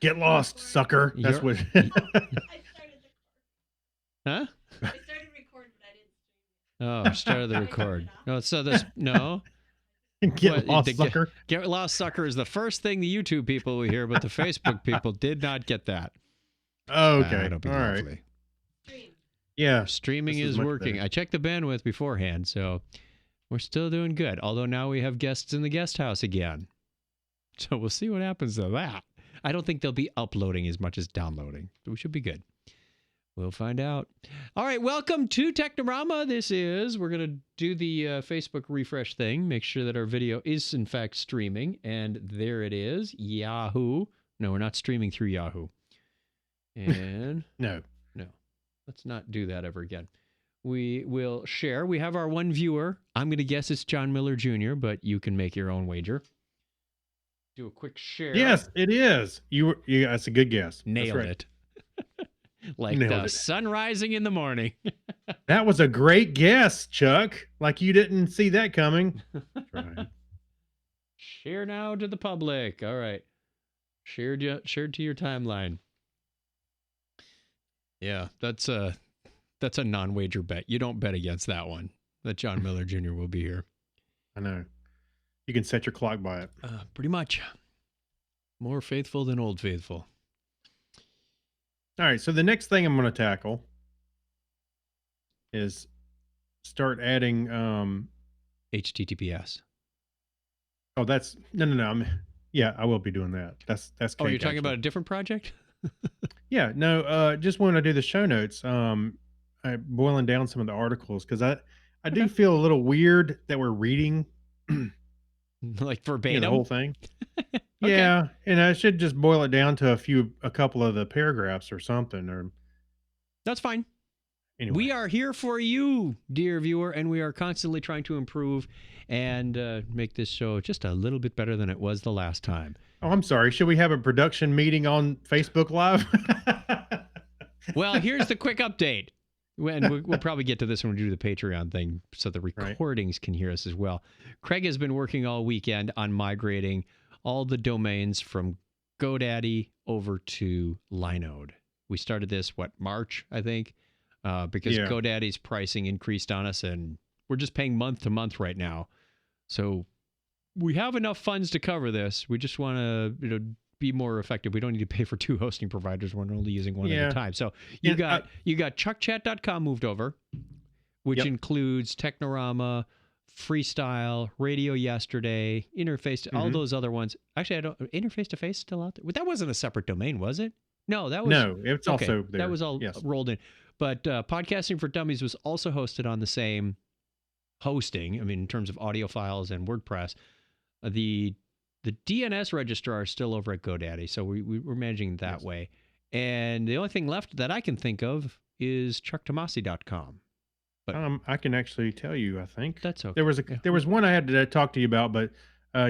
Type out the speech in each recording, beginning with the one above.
Get lost, sucker. That's what. I started the Huh? I started record, but I didn't stream it. Oh, started the record. No, so this no. Get lost, sucker. Get lost, sucker is the first thing the YouTube people will hear, but the Facebook people did not get that. Oh, okay. That'll be all lovely. right. Stream. Yeah. Streaming This is is much working. better. I checked the bandwidth beforehand, so we're still doing good. Although now we have guests in the guest house again. So we'll see what happens to that. I don't think they'll be uploading as much as downloading. But we should be good. We'll find out. All right, welcome to Technorama. We're going to do the Facebook refresh thing, make sure that our video is in fact streaming. And there it is, Yahoo. No, we're not streaming through Yahoo. And No. Let's not do that ever again. We will share. We have our one viewer. I'm going to guess it's John Miller Jr., but you can make your own wager. Do a quick share. Yes, it is. That's a good guess. Nailed right. it. Like the sun rising in the morning. That was a great guess, Chuck. Like you didn't see that coming. Right. Share now to the public. All right. Shared to your timeline. Yeah, that's a non-wager bet. You don't bet against that one. That John Miller Jr. will be here. I know. You can set your clock by it. Pretty much. More faithful than old faithful. All right, so the next thing I'm going to tackle is start adding HTTPS. Oh, that's no. I will be doing that. That's Oh, you're talking about a different project? Yeah, no, just when I do the show notes, I'm boiling down some of the articles because I do feel a little weird that we're reading like verbatim the whole thing. Okay. Yeah, and I should just boil it down to a couple of the paragraphs or something. Or that's fine. Anyway. We are here for you, dear viewer, and we are constantly trying to improve and make this show just a little bit better than it was the last time. Oh, I'm sorry. Should we have a production meeting on Facebook Live? Well, here's the quick update. And we'll probably get to this when we do the Patreon thing so the recordings can hear us as well. Craig has been working all weekend on migrating all the domains from GoDaddy over to Linode. We started this, March, I think, because GoDaddy's pricing increased on us, and we're just paying month to month right now. So we have enough funds to cover this. We just want to be more effective. We don't need to pay for two hosting providers. We're only using one at a time. So you got chuckchat.com moved over, which includes Technorama, Freestyle, Radio Yesterday, Interface, all those other ones. Actually, Interface to Face still out there. That wasn't a separate domain, was it? No, that was it's also there. That was all rolled in. But Podcasting for Dummies was also hosted on the same hosting. I mean, in terms of audio files and WordPress, the DNS registrar is still over at GoDaddy, so we're managing that way. And the only thing left that I can think of is chucktomasi.com. But I can actually tell you, I think. That's okay. There was one I had to talk to you about, but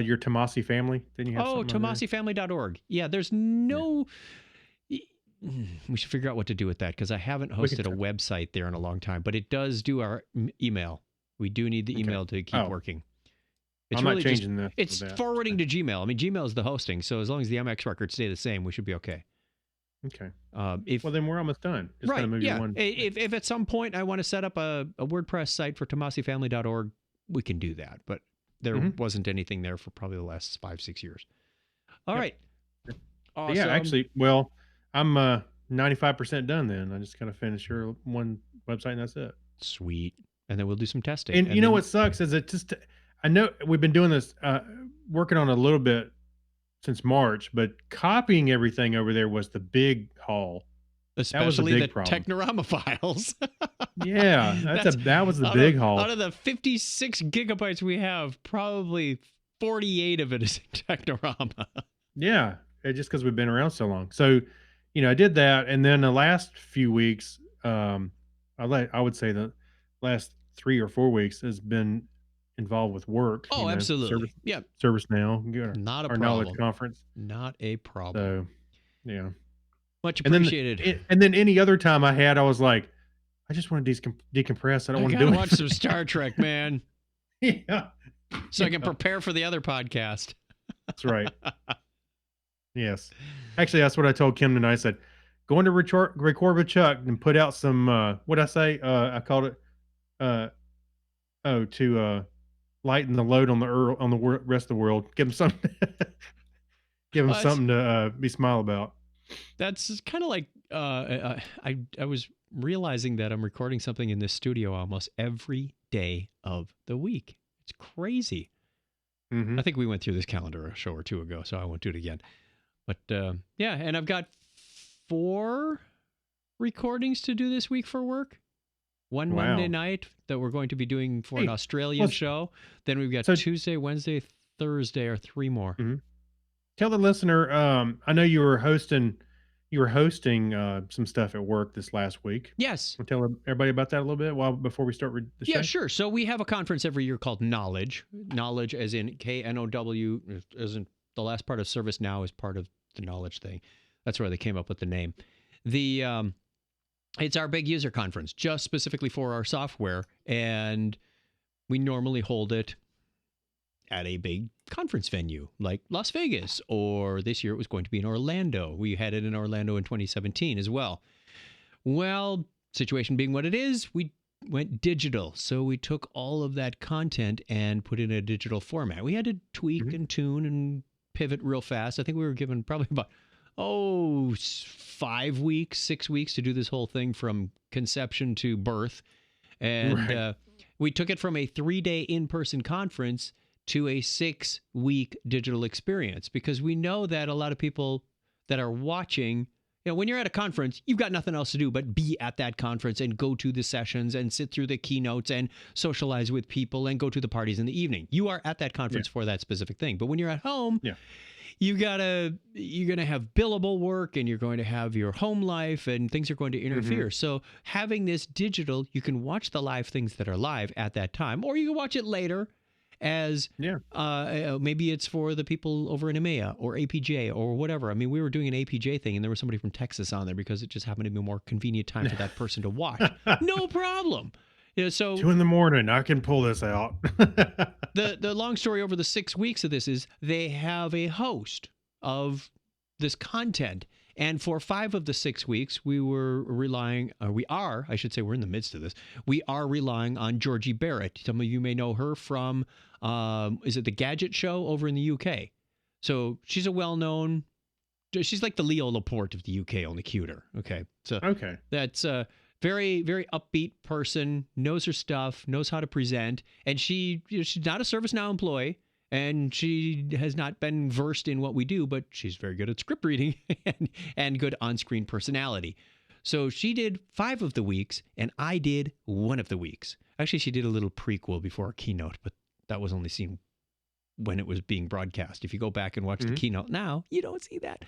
your Tomasi family, didn't you have tomasifamily.org. Yeah, there's no... We should figure out what to do with that, because I haven't hosted a website there in a long time, but it does do our email. We do need the email to keep working. It's I'm really not changing that. It's forwarding to Gmail. I mean, Gmail is the hosting, so as long as the MX records stay the same, we should be okay. Okay. Well, then we're almost done. Just right. Move Yeah. If at some point I want to set up a WordPress site for tomasifamily.org, we can do that. But there wasn't anything there for probably the last 5-6 years. All right. Awesome. Yeah, actually, well, I'm 95% done then. I just got to finish your one website and that's it. Sweet. And then we'll do some testing. And you know what sucks is I know we've been doing this, working on a little bit since March, but copying everything over there was the big haul. Especially the Technorama files. Yeah, that was the big haul. Out of the 56 gigabytes we have, probably 48 of it is in Technorama. Yeah, just because we've been around so long. So, I did that, and then the last few weeks, I would say the last 3 or 4 weeks has been involved with work. Oh, absolutely. ServiceNow. Not a our problem. knowledge conference. Not a problem. So, yeah. Much appreciated. And then any other time I was like, I just want to decompress. I don't want to do it. Watch some Star Trek, man. Yeah. So I can prepare for the other podcast. That's right. Yes. Actually, that's what I told Kim tonight. I said, going to record with Chuck and put out some, what I say? I called it, uh, to lighten the load on the rest of the world. Give them something, give them Well, something to be smile about. that's kind of like I was realizing that I'm recording something in this studio almost every day of the week. It's crazy. Mm-hmm. I think we went through this calendar a show or two ago, so I won't do it again. But yeah, and I've got 4 recordings to do this week for work. One Wow. Monday night that we're going to be doing for an Hey, Australian show. Then we've got so- Tuesday, Wednesday, Thursday are 3 more. Tell the listener. I know you were hosting some stuff at work this last week. Yes. Wanna tell everybody about that a little bit before we start the show. Yeah, sure. So we have a conference every year called Knowledge. Knowledge as in KNOW, as in the last part of service now is part of the knowledge thing. That's where they came up with the name. It's our big user conference, just specifically for our software. And we normally hold it at a big conference venue like Las Vegas, or this year it was going to be in Orlando. We had it in Orlando in 2017 as well. Well, situation being what it is, we went digital. So we took all of that content and put it in a digital format. We had to tweak and tune and pivot real fast. I think we were given probably about 5 weeks, 6 weeks to do this whole thing from conception to birth. And we took it from a 3-day in-person conference to a 6-week digital experience, because we know that a lot of people that are watching, when you're at a conference, you've got nothing else to do but be at that conference and go to the sessions and sit through the keynotes and socialize with people and go to the parties in the evening. You are at that conference for that specific thing. But when you're at home, you're going to have billable work, and you're going to have your home life, and things are going to interfere. So having this digital, you can watch the live things that are live at that time, or you can watch it later as maybe it's for the people over in EMEA or APJ or whatever. I mean, we were doing an APJ thing, and there was somebody from Texas on there because it just happened to be a more convenient time for that person to watch. No problem. So 2 a.m, I can pull this out. the long story over the 6 weeks of this is they have a host of this content. And for 5 of the 6 weeks, we are, I should say, we're in the midst of this. We are relying on Georgie Barrett. Some of you may know her from, is it the Gadget Show over in the UK? So she's a well-known, she's like the Leo Laporte of the UK, only cuter. Okay. So that's a very, very upbeat person, knows her stuff, knows how to present. And she's not a ServiceNow employee. And she has not been versed in what we do, but she's very good at script reading and good on-screen personality. So she did 5 of the weeks, and I did 1 of the weeks. Actually, she did a little prequel before our keynote, but that was only seen when it was being broadcast. If you go back and watch the keynote now, you don't see that.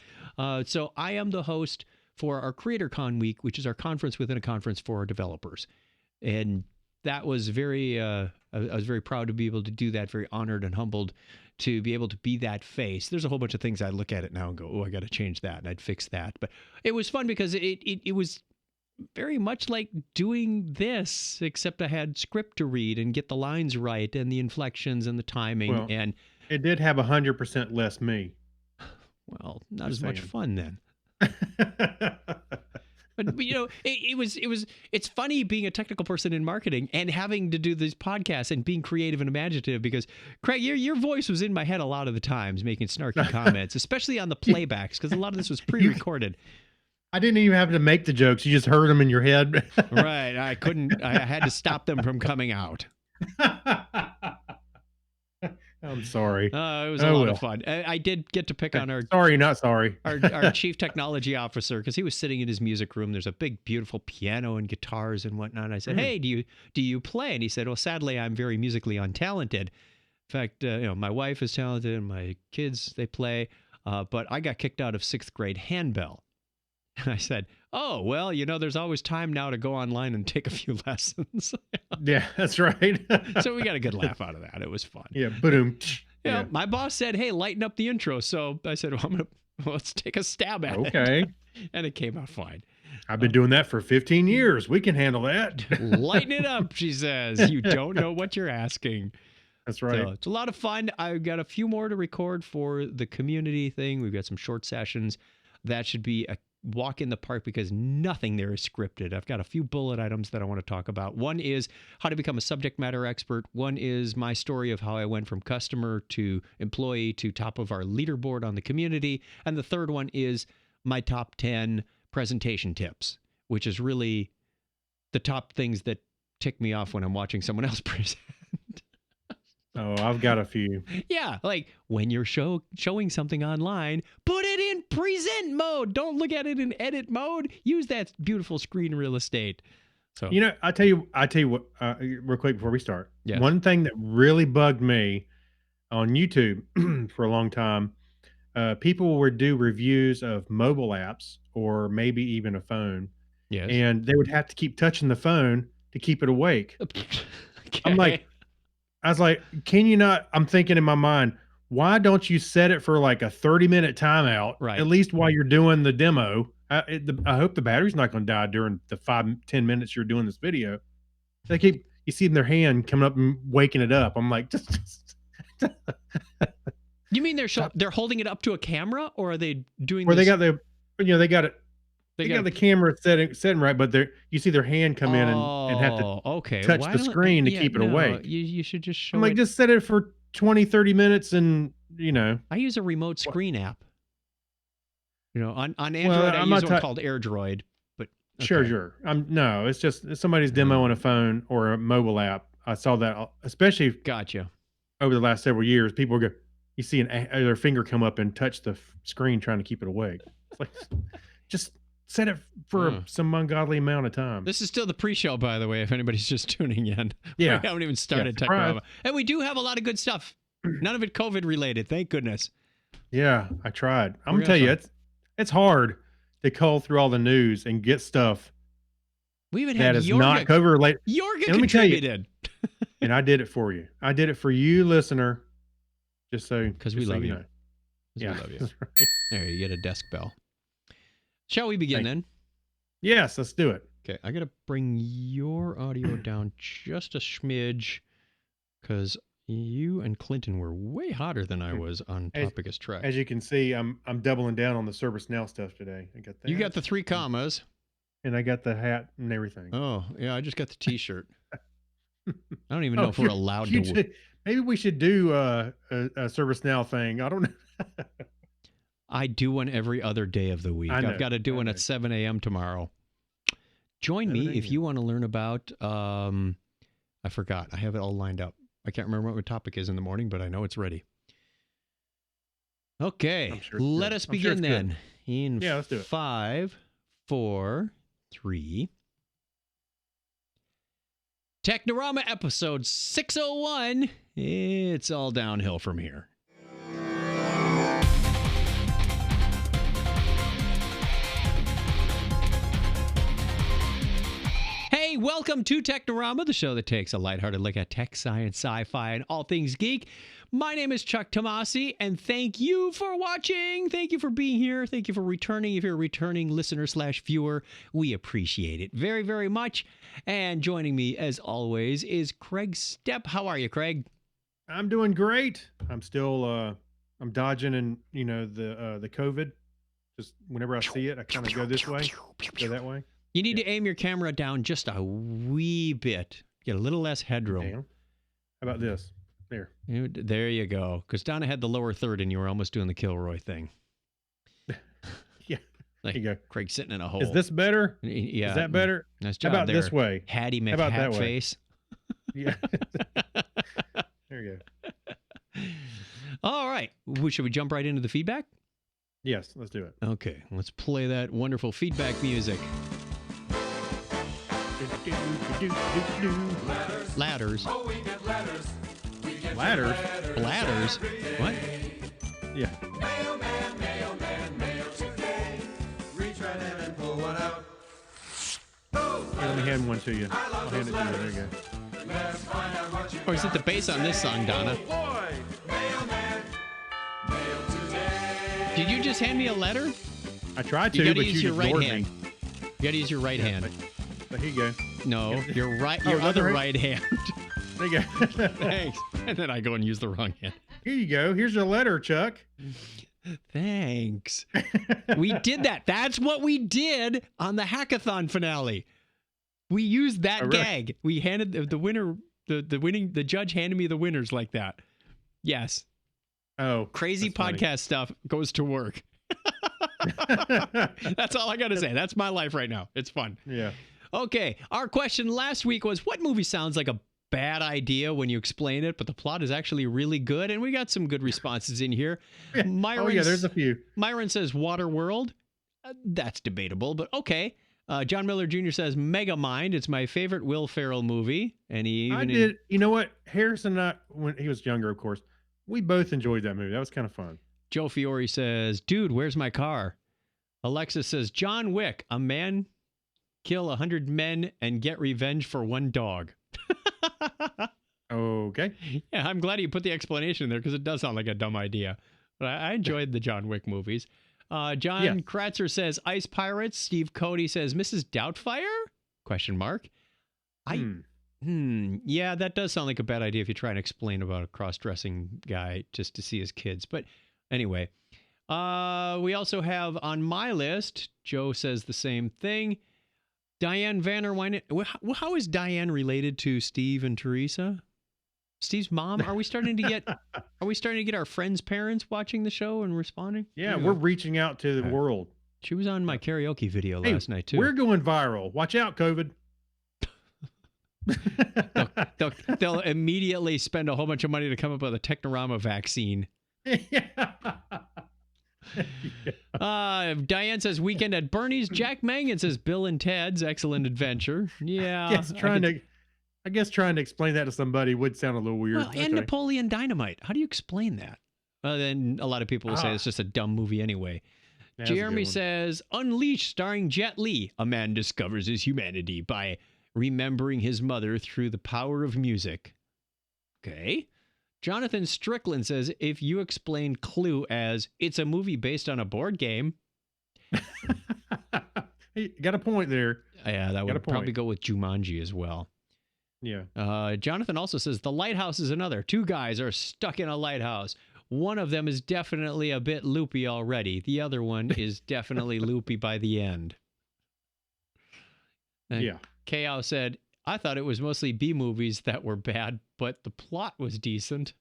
So I am the host for our CreatorCon week, which is our conference within a conference for our developers. And that was very, I was very proud to be able to do that, very honored and humbled to be able to be that face. There's a whole bunch of things I look at it now and go, oh, I got to change that, and I'd fix that. But it was fun because it was very much like doing this, except I had script to read and get the lines right and the inflections and the timing. Well, and it did have 100% less me. Well, not as much fun then. But it's funny being a technical person in marketing and having to do these podcasts and being creative and imaginative, because Craig, your voice was in my head a lot of the times making snarky comments, especially on the playbacks, because a lot of this was pre-recorded. I didn't even have to make the jokes. You just heard them in your head. Right. I had to stop them from coming out. I'm sorry. It was a lot of fun. I did get to pick on our sorry, not sorry. our chief technology officer, because he was sitting in his music room. There's a big, beautiful piano and guitars and whatnot. And I said, "Hey, do you play?" And he said, "Well, sadly, I'm very musically untalented. In fact, my wife is talented, and my kids they play, but I got kicked out of 6th grade handbell." And I said, "Oh, well, there's always time now to go online and take a few lessons." Yeah, that's right. So we got a good laugh out of that. It was fun. Yeah, boom. Yeah, my boss said, "Hey, lighten up the intro." So I said, "Well, let's take a stab at it." Okay. And it came out fine. I've been doing that for 15 years. We can handle that. Lighten it up, she says. You don't know what you're asking. That's right. So it's a lot of fun. I've got a few more to record for the community thing. We've got some short sessions. That should be a walk in the park because nothing there is scripted. I've got a few bullet items that I want to talk about. One is how to become a subject matter expert. One is my story of how I went from customer to employee to top of our leaderboard on the community. And the third one is my top 10 presentation tips, which is really the top things that tick me off when I'm watching someone else present. Oh, I've got a few. Yeah, like when you're showing something online, put it in present mode. Don't look at it in edit mode. Use that beautiful screen real estate. So I tell you what, real quick before we start. Yes. One thing that really bugged me on YouTube for a long time, people would do reviews of mobile apps or maybe even a phone, yes. and they would have to keep touching the phone to keep it awake. Okay. I was like, can you not? I'm thinking in my mind, why don't you set it for like a 30-minute timeout, Right. at least while you're doing the demo? I hope the battery's not going to die during the 5-10 minutes you're doing this video. You see their hand coming up and waking it up. I'm like, just You mean they're holding it up to a camera, or are they doing? Where this? they got they got it. They got the camera setting right, but you see their hand come in and have to touch the screen to keep it awake. You should just show I'm like, just set it for 20, 30 minutes and, I use a remote screen app. On Android, Well, I use one called AirDroid. But okay. Sure. No, it's just somebody's demo on a phone or a mobile app. I saw that, especially Gotcha. over the last several years. People go, you see their finger come up and touch the screen trying to keep it awake. It's like, just set it for some ungodly amount of time. This is still the pre-show, by the way, if anybody's just tuning in. Yeah. We haven't even started Technorama. And we do have a lot of good stuff. None of it COVID related, thank goodness. Yeah, I tried. I'm going to tell you, it's hard to cull through all the news and get stuff we even that had is not COVID related. Jorgen Let me tell you, contributed. and I did it for you. I did it for you, listener, just so. Because we love you. Know. Yeah. We love you. There, you get a desk bell. Shall we begin then? Yes, let's do it. Okay, I got to bring your audio down just a smidge because you and Clinton were way hotter than I was on Topicus Track. As you can see, I'm doubling down on the Service Now stuff today. I got that. You got the 3 commas. And I got the hat and everything. Oh, yeah, I just got the T-shirt. I don't even know if we're allowed to. Maybe we should do a Service Now thing. I don't know. I do one every other day of the week. I've got to do one at 7 a.m. tomorrow. Join me if you want to learn about, I forgot. I have it all lined up. I can't remember what my topic is in the morning, but I know it's ready. Okay, let us begin then. Let's do it. 5, 4, 3. Technorama episode 601. It's all downhill from here. Hey, welcome to Technorama, the show that takes a lighthearted look at tech, science, sci-fi, and all things geek. My name is Chuck Tomasi, and thank you for watching. Thank you for being here. Thank you for returning. If you're a returning listener/viewer, we appreciate it very, very much. And joining me, as always, is Craig Stepp. How are you, Craig? I'm doing great. I'm still, I'm dodging and the COVID. Just whenever I see it, I kind of go this way, go that way. You need to aim your camera down just a wee bit. Get a little less headroom. Damn. How about this? There you go. Because Donna had the lower third and you were almost doing the Kilroy thing. Yeah. Like, there you go. Craig sitting in a hole. Is this better? Yeah. Is that better? Nice job. How about there. this way? Hattie How about that way? McHatface. Yeah. There you go. All right. Should we jump right into the feedback? Yes, let's do it. Okay. Let's play that wonderful feedback music. Ladders. Oh, we get ladders. We get Ladders? Ladders? What? Yeah. Mailman, mail today. Reach right in and pull one out. Here, let me hand one to you. I'll hand it to you. There you go. Let's find out what you Or is it the bass on this song, Donna? boy. Mailman, mail today. Did you just hand me a letter? I tried You to, gotta but use you your right ignored hand. me. You gotta use your right hand. But here you go. No, your right, Oh, your other other hand? right hand. There you go. Thanks. And then I go and use the wrong hand. Here you go. Here's your letter, Chuck. Thanks. We did that. That's what we did on the hackathon finale. We used that gag. We handed the winner, the judge handed me the winners like that. Yes. Oh, crazy podcast funny. stuff goes to work. That's all I got to say. That's my life right now. It's fun. Yeah. Okay. Our question last week was, what movie sounds like a bad idea when you explain it, but the plot is actually really good? And we got some good responses in here. Yeah. There's a few. Myron says Waterworld. That's debatable, but okay. John Miller Jr. says Megamind. It's my favorite Will Ferrell movie. And he even you know what? Harrison and I, when he was younger, of course, we both enjoyed that movie. That was kind of fun. Joe Fiore says, dude, where's my car? Alexis says, John Wick, a man kill 100 men and get revenge for one dog. Okay. Yeah, I'm glad you put the explanation there because it does sound like a dumb idea. But I enjoyed the John Wick movies. John Kratzer says Ice Pirates. Steve Cody says Mrs. Doubtfire? Question mark. Yeah, that does sound like a bad idea if you try and explain about a cross-dressing guy just to see his kids. But anyway, we also have on my list, Joe says the same thing. Diane Vanderwine. How is Diane related to Steve and Teresa? Steve's mom? Are we starting to get our friends' parents watching the show and responding? Yeah, we're reaching out to the world. She was on my karaoke video last night too. We're going viral. Watch out, COVID. They'll immediately spend a whole bunch of money to come up with a Technorama vaccine. Diane says Weekend at Bernie's. Jack Mangan says Bill and Ted's Excellent Adventure. Yeah. Yes, I guess trying to explain that to somebody would sound a little weird. Well, and Napoleon Dynamite. How do you explain that? Then a lot of people will say it's just a dumb movie anyway. That's Jeremy says Unleashed, starring Jet Li. A man discovers his humanity by remembering his mother through the power of music. Okay. Jonathan Strickland says, if you explain Clue as it's a movie based on a board game. Hey, got a point there. Yeah, that would probably go with Jumanji as well. Yeah. Jonathan also says The Lighthouse is another. Two guys are stuck in a lighthouse. One of them is definitely a bit loopy already. The other one is definitely loopy by the end. Yeah. K.O. said, I thought it was mostly B movies that were bad, but the plot was decent.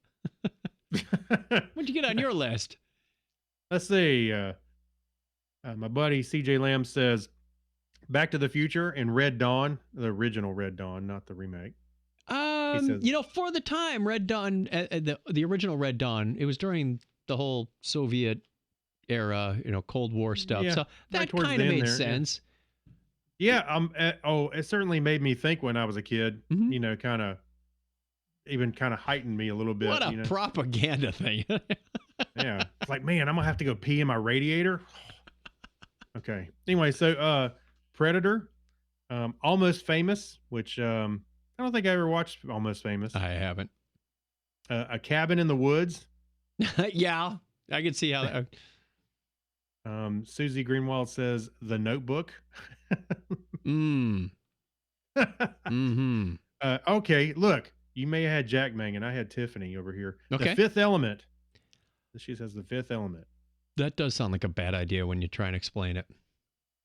What'd you get on your list? Let's see. My buddy CJ Lamb says Back to the Future and Red Dawn, the original Red Dawn, not the remake. Says, for the time, Red Dawn, the original Red Dawn, it was during the whole Soviet era, Cold War stuff. Yeah, so that kind of made sense. Yeah. It certainly made me think when I was a kid. Mm-hmm. Kind of heightened me a little bit. What a propaganda thing. Yeah, it's like, man, I'm gonna have to go pee in my radiator. Okay. Anyway, so Predator, Almost Famous, which I don't think I ever watched Almost Famous. I haven't. A Cabin in the Woods. Yeah, I can see how that. Susie Greenwald says The Notebook. Okay, look, you may have had Jack Mangan. I had Tiffany over here. Okay. The Fifth Element. She says The Fifth Element. That does sound like a bad idea when you try and explain it.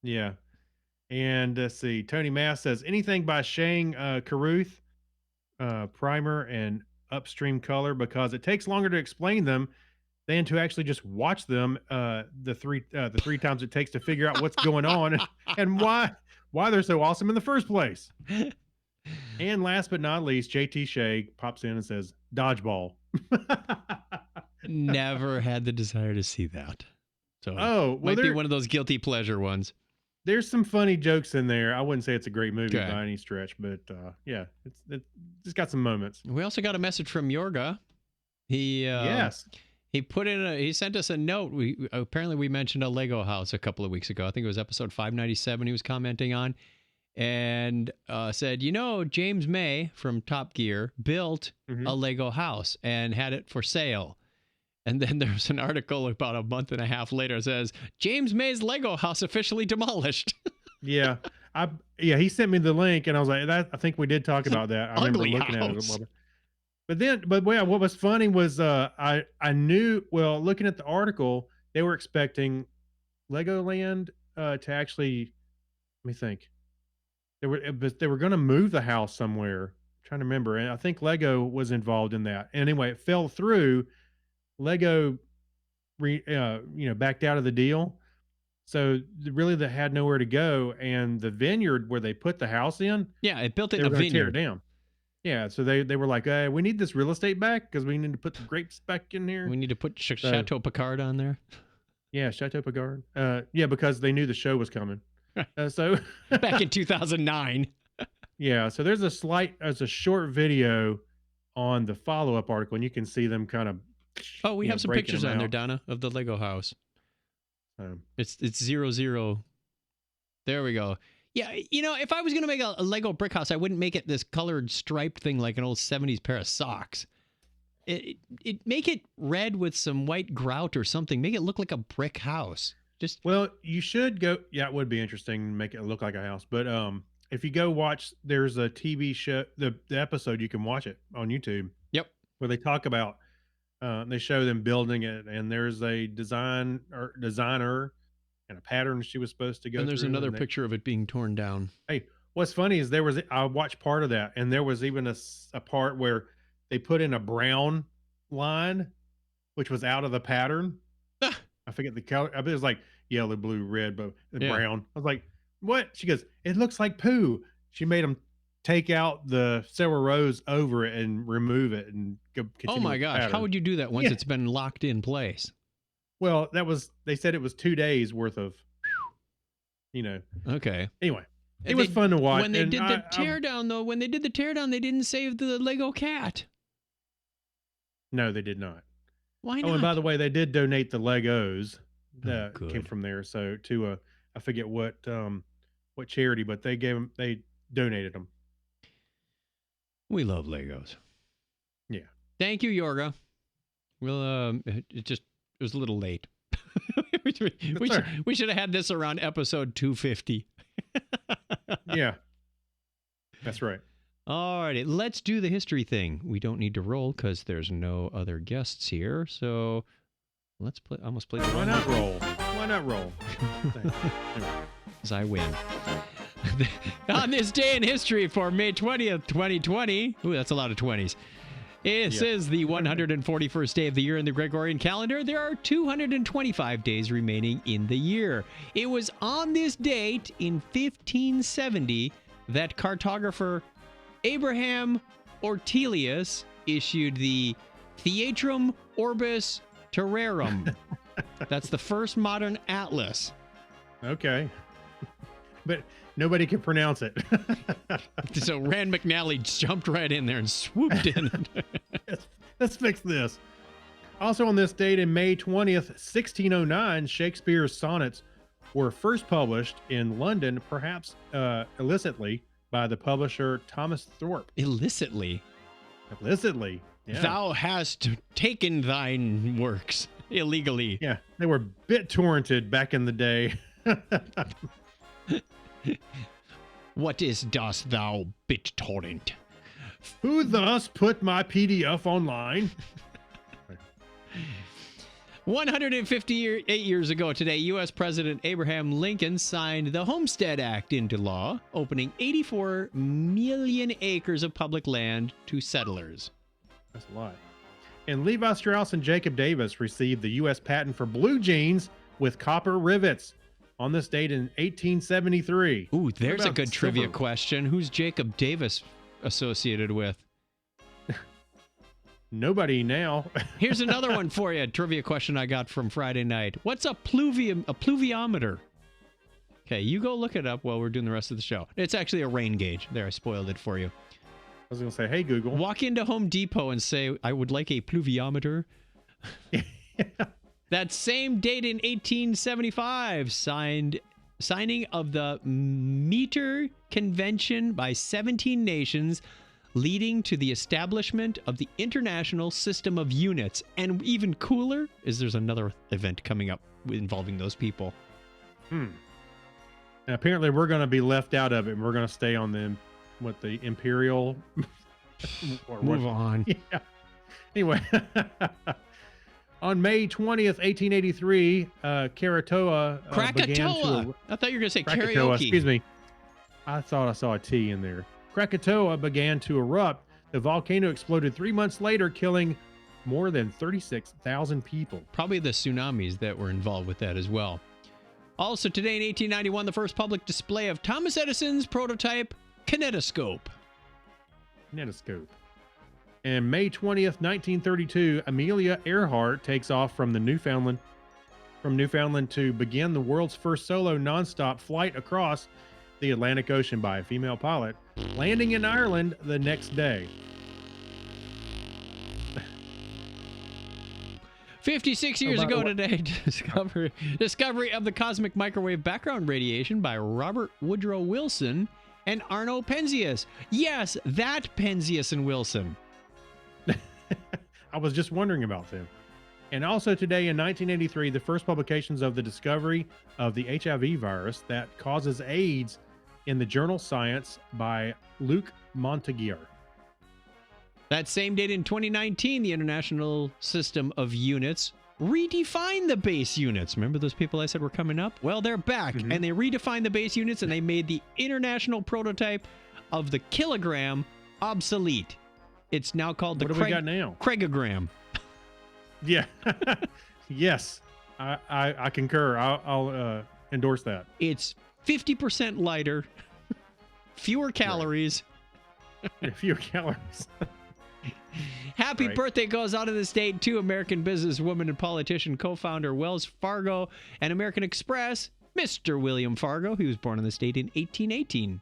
Yeah. And let's see. Tony Mass says anything by Shane Carruth, Primer and Upstream Color, because it takes longer to explain them than to actually just watch them the three times it takes to figure out what's going on and why they're so awesome in the first place. And last but not least, JT Shea pops in and says Dodgeball. Never had the desire to see that. So might be one of those guilty pleasure ones. There's some funny jokes in there. I wouldn't say it's a great movie by any stretch, but yeah, it's got some moments. We also got a message from Yorga. He put in he sent us a note. Apparently we mentioned a Lego house a couple of weeks ago. I think it was episode 597 he was commenting on, and said, James May from Top Gear built a Lego house and had it for sale. And then there's an article about a month and a half later that says, James May's Lego house officially demolished. Yeah. He sent me the link and I was like, I think we did talk about that. I remember looking at it a little bit. But yeah, what was funny was I knew, well, looking at the article, they were expecting Legoland to actually, let me think. They were going to move the house somewhere. I'm trying to remember, and I think Lego was involved in that. Anyway, it fell through. Lego backed out of the deal. So really they had nowhere to go, and the vineyard where they put the house in, Yeah, it built it they in were a going to tear it vineyard. down. Yeah, so they were like, we need this real estate back because we need to put the grapes back in here. We need to put So, Chateau Picard on there. yeah, Chateau Picard. Yeah, because they knew the show was coming. So Back in 2009. yeah, so there's a short video on the follow-up article, and you can see them kind of. Oh, we have some breaking pictures them on there, out. Donna, of the Lego house. So, It's 00. There we go. Yeah, if I was going to make a Lego brick house, I wouldn't make it this colored striped thing like an old 70s pair of socks. It make it red with some white grout or something. Make it look like a brick house. Just well, you should go. Yeah, it would be interesting to make it look like a house. But if you go watch, there's a TV show, the episode, you can watch it on YouTube. Yep. Where they talk about, they show them building it, and there's a designer and a pattern she was supposed to go. And there's through, another picture of it being torn down. Hey, what's funny is I watched part of that, and there was even a part where they put in a brown line, which was out of the pattern. I forget the color. I bet it was like yellow, blue, red, but brown. I was like, what? She goes, it looks like poo. She made them take out the several rows over it and remove it and continue. Oh my with the gosh. How pattern. would you do that once it's been locked in place? Well, they said it was 2 days worth of, Okay. Anyway, it was fun to watch. When they and did the teardown, though, they didn't save the Lego cat. No, they did not. Why Oh, not? and by the way, they did donate the Legos that good. came from there. So to I forget what charity, but they donated them. We love Legos. Yeah. Thank you, Yorga. Well, it was a little late. we should have had this around episode 250. Yeah. That's right. All righty, let's do the history thing. We don't need to roll because there's no other guests here. So let's play. Almost play. Why not roll? Why not roll? Because I win. On this day in history for May 20th, 2020. Ooh, that's a lot of 20s. This is the 141st day of the year in the Gregorian calendar. There are 225 days remaining in the year. It was on this date in 1570 that cartographer Abraham Ortelius issued the Theatrum Orbis Terrarum. That's the first modern atlas. Okay. But nobody can pronounce it. So Rand McNally jumped right in there and swooped in. Let's fix this. Also on this date in May 20th, 1609, Shakespeare's sonnets were first published in London, perhaps illicitly, by the publisher Thomas Thorpe. Illicitly? Illicitly, yeah. Thou hast taken thine works illegally. Yeah, they were BitTorrented back in the day. What dost thou, BitTorrent? Who thus put my PDF online? 158 years ago today, U.S. President Abraham Lincoln signed the Homestead Act into law, opening 84 million acres of public land to settlers. That's a lot. And Levi Strauss and Jacob Davis received the U.S. patent for blue jeans with copper rivets on this date in 1873. Ooh, there's a good trivia silver? question. Who's Jacob Davis associated with? Nobody now. Here's another one for you. Trivia question I got from Friday night. What's a pluviometer? Okay, you go look it up while we're doing the rest of the show. It's actually a rain gauge. There, I spoiled it for you. I was going to say, hey, Google. Walk into Home Depot and say, I would like a pluviometer. That same date in 1875, signing of the Meter Convention by 17 nations, leading to the establishment of the International System of Units. And even cooler is there's another event coming up involving those people. And apparently we're going to be left out of it, and we're going to stay on the imperial Or Move on. Yeah. Anyway, on May 20th, 1883, Krakatoa began Krakatoa. to... I thought you were going to say Krakatoa, karaoke. excuse me. I thought I saw a T in there. Krakatoa began to erupt. The volcano exploded 3 months later, killing more than 36,000 people. Probably the tsunamis that were involved with that as well. Also today in 1891, the first public display of Thomas Edison's prototype kinetoscope. Kinetoscope. And May 20th, 1932, Amelia Earhart takes off from Newfoundland to begin the world's first solo nonstop flight across the Atlantic Ocean by a female pilot, landing in Ireland the next day. 56 years by the ago way- today, discovery of the cosmic microwave background radiation by Robert Woodrow Wilson and Arno Penzias. Yes, that Penzias and Wilson. I was just wondering about them. And also today in 1983, the first publications of the discovery of the HIV virus that causes AIDS in the journal Science by Luc Montagnier. That same date in 2019, the International System of Units redefined the base units. Remember those people I said were coming up? Well, they're back, and they redefined the base units, and they made the international prototype of the kilogram obsolete. It's now called the What do we got now? Craigogram. Yeah. Yes. I concur. I'll endorse that. It's 50% lighter, fewer calories. A few calories. Happy Right. birthday goes out of the state to American businesswoman and politician, co-founder Wells Fargo and American Express, Mr. William Fargo. He was born in the state in 1818.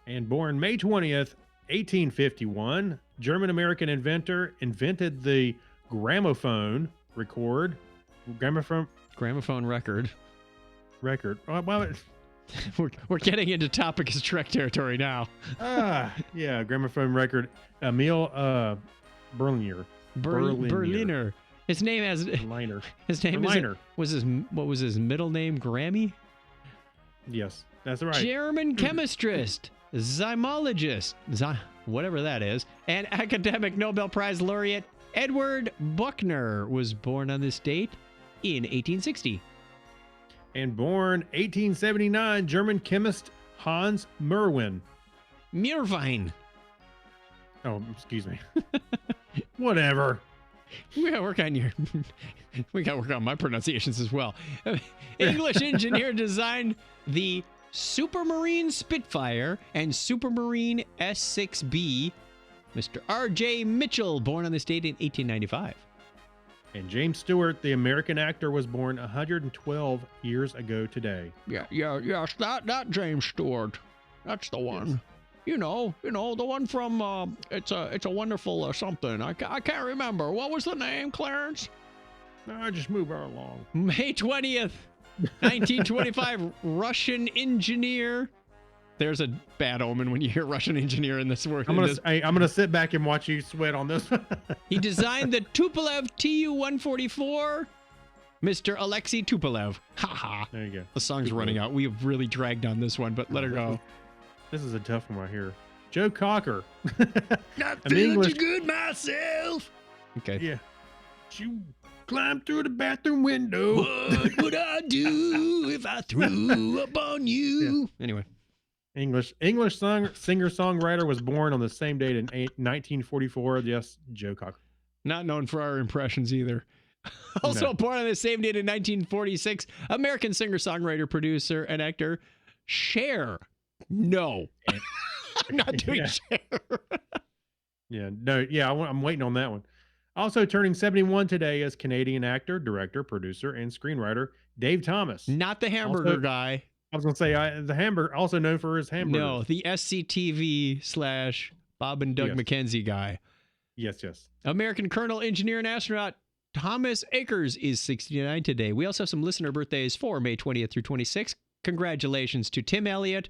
And born May 20th, 1851, German-American inventor invented the gramophone record. Gramophone record. Well, We're getting into topic is Trek territory now. yeah, gramophone record. Emil Berliner. Berliner. His name has Berliner. his name Berliner. what was his middle name? Grammy? Yes, that's right. German chemistrist, zymologist, whatever that is, and academic Nobel Prize laureate Edward Buchner was born on this date in 1860. And born 1879, German chemist Hans Merwin. Mirvine. Oh, excuse me. Whatever. We gotta work on my pronunciations as well. English engineer designed the Supermarine Spitfire and Supermarine S6B. Mr. R.J. Mitchell, born on this date in 1895. And James Stewart, the American actor, was born 112 years ago today. Yes, that James Stewart. That's the one. Yes. You know, the one from it's a wonderful something. I can't remember. What was the name, Clarence? No, just move right along. May 20th, 1925, Russian engineer. There's a bad omen when you hear Russian engineer in this word. I'm gonna sit back and watch you sweat on this. He designed the Tupolev Tu-144. Mr. Alexei Tupolev. Ha ha. There you go. The song's running out. We have really dragged on this one, but let her go. This is a tough one right here. Joe Cocker. Not An English- too good myself. Okay. Yeah. You climbed through the bathroom window. What would I do if I threw up on you? Anyway. English singer-songwriter was born on the same date in 1944. Yes, Joe Cocker. Not known for our impressions either. Also No. born on the same date in 1946, American singer-songwriter, producer, and actor Cher. No. I'm not doing Yeah. Cher. Yeah, no, yeah, I'm waiting on that one. Also turning 71 today is Canadian actor, director, producer, and screenwriter Dave Thomas. Not the hamburger Also- guy. I was gonna say the hamburger, also known for his hamburger. No, the SCTV / Bob and Doug Yes. McKenzie guy. Yes, yes. American Colonel, Engineer, and Astronaut Thomas Akers is 69 today. We also have some listener birthdays for May 20th through 26th. Congratulations to Tim Elliott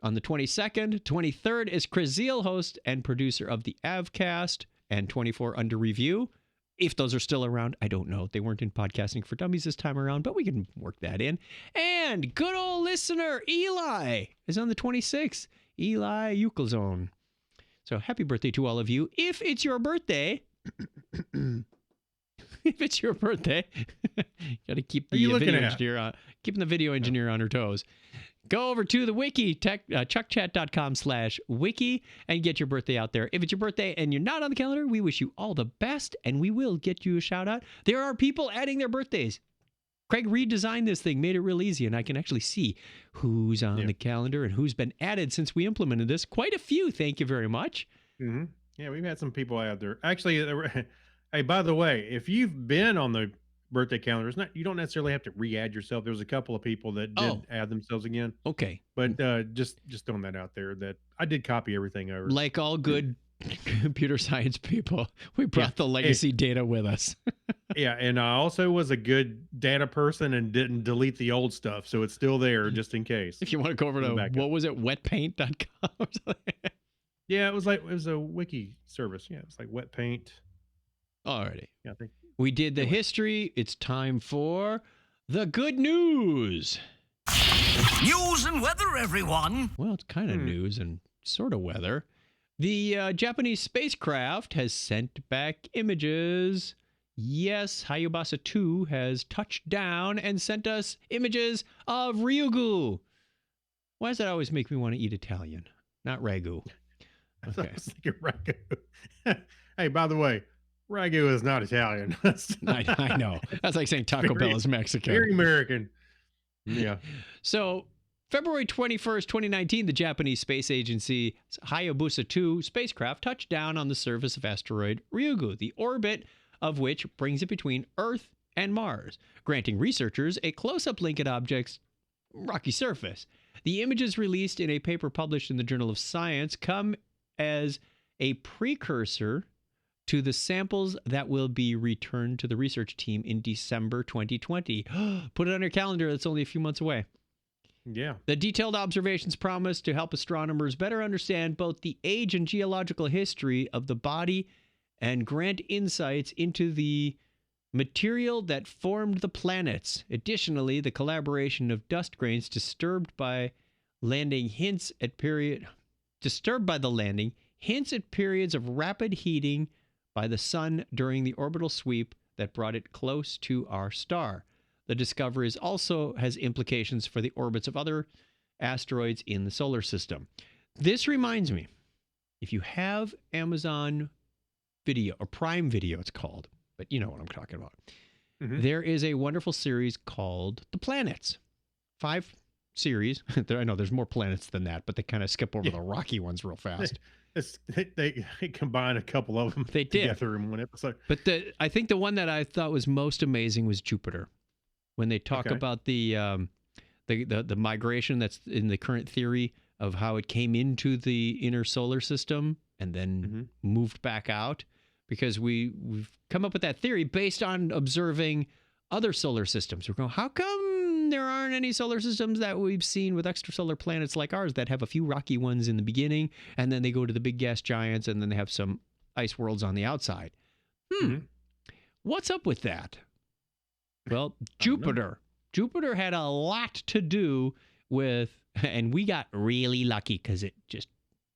on the 22nd. 23rd is Chris Zeal, host and producer of the Avcast, and 24 under review. If those are still around, I don't know. They weren't in Podcasting for Dummies this time around, but we can work that in. And good old listener Eli is on the 26th. Eli Euclizone. So happy birthday to all of you. If it's your birthday, if it's your birthday, got to keep the video engineer keeping the video engineer on her toes. Go over to the wiki, chuckchat.com/wiki, and get your birthday out there. If it's your birthday and you're not on the calendar, we wish you all the best, and we will get you a shout out. There are people adding their birthdays. Craig redesigned this thing, made it real easy, and I can actually see who's on the calendar and who's been added since we implemented this. Quite a few, thank you very much. Mm-hmm. Yeah, we've had some people out there. Actually, hey, by the way, if you've been on the birthday calendar, you don't necessarily have to re-add yourself. There was a couple of people that did add themselves again. Okay. But just throwing that out there, that I did copy everything over. Like all good computer science people, we brought the legacy data with us. Yeah, and I also was a good data person and didn't delete the old stuff, so it's still there just in case. If you want to go over to, what was it, wetpaint.com or something? Yeah, it was a wiki service. Yeah, it was like wet paint. Alrighty. Yeah, I think we did the history. It's time for the good news. News and weather, everyone. Well, it's kind of news and sort of weather. The Japanese spacecraft has sent back images. Yes, Hayabusa 2 has touched down and sent us images of Ryugu. Why does that always make me want to eat Italian? Not ragu. Okay. I was thinking ragu. Hey, by the way, ragu is not Italian. I know. That's like saying Taco Bell is Mexican. Very American. Yeah. So, February 21st, 2019, the Japanese space agency Hayabusa 2 spacecraft touched down on the surface of asteroid Ryugu, the orbit of which brings it between Earth and Mars, granting researchers a close-up look at object's rocky surface. The images released in a paper published in the Journal of Science come as a precursor to the samples that will be returned to the research team in December 2020. Put it on your calendar. It's only a few months away. Yeah. The detailed observations promise to help astronomers better understand both the age and geological history of the body and grant insights into the material that formed the planets. Additionally, the collaboration of dust grains disturbed by the landing hints at periods of rapid heating by the sun during the orbital sweep that brought it close to our star. The discovery also has implications for the orbits of other asteroids in the solar system. This reminds me, if you have Amazon Video, or Prime Video it's called, but you know what I'm talking about. Mm-hmm. There is a wonderful series called The Planets. 5 series. I know there's more planets than that, but they kind of skip over the rocky ones real fast. They combine a couple of them together in one episode. But I think the one that I thought was most amazing was Jupiter. When they talk about the migration that's in the current theory of how it came into the inner solar system and then moved back out, because we've come up with that theory based on observing other solar systems. We're going, how come there aren't any solar systems that we've seen with extrasolar planets like ours that have a few rocky ones in the beginning, and then they go to the big gas giants, and then they have some ice worlds on the outside? What's up with that? Well, Jupiter had a lot to do with, and we got really lucky because it just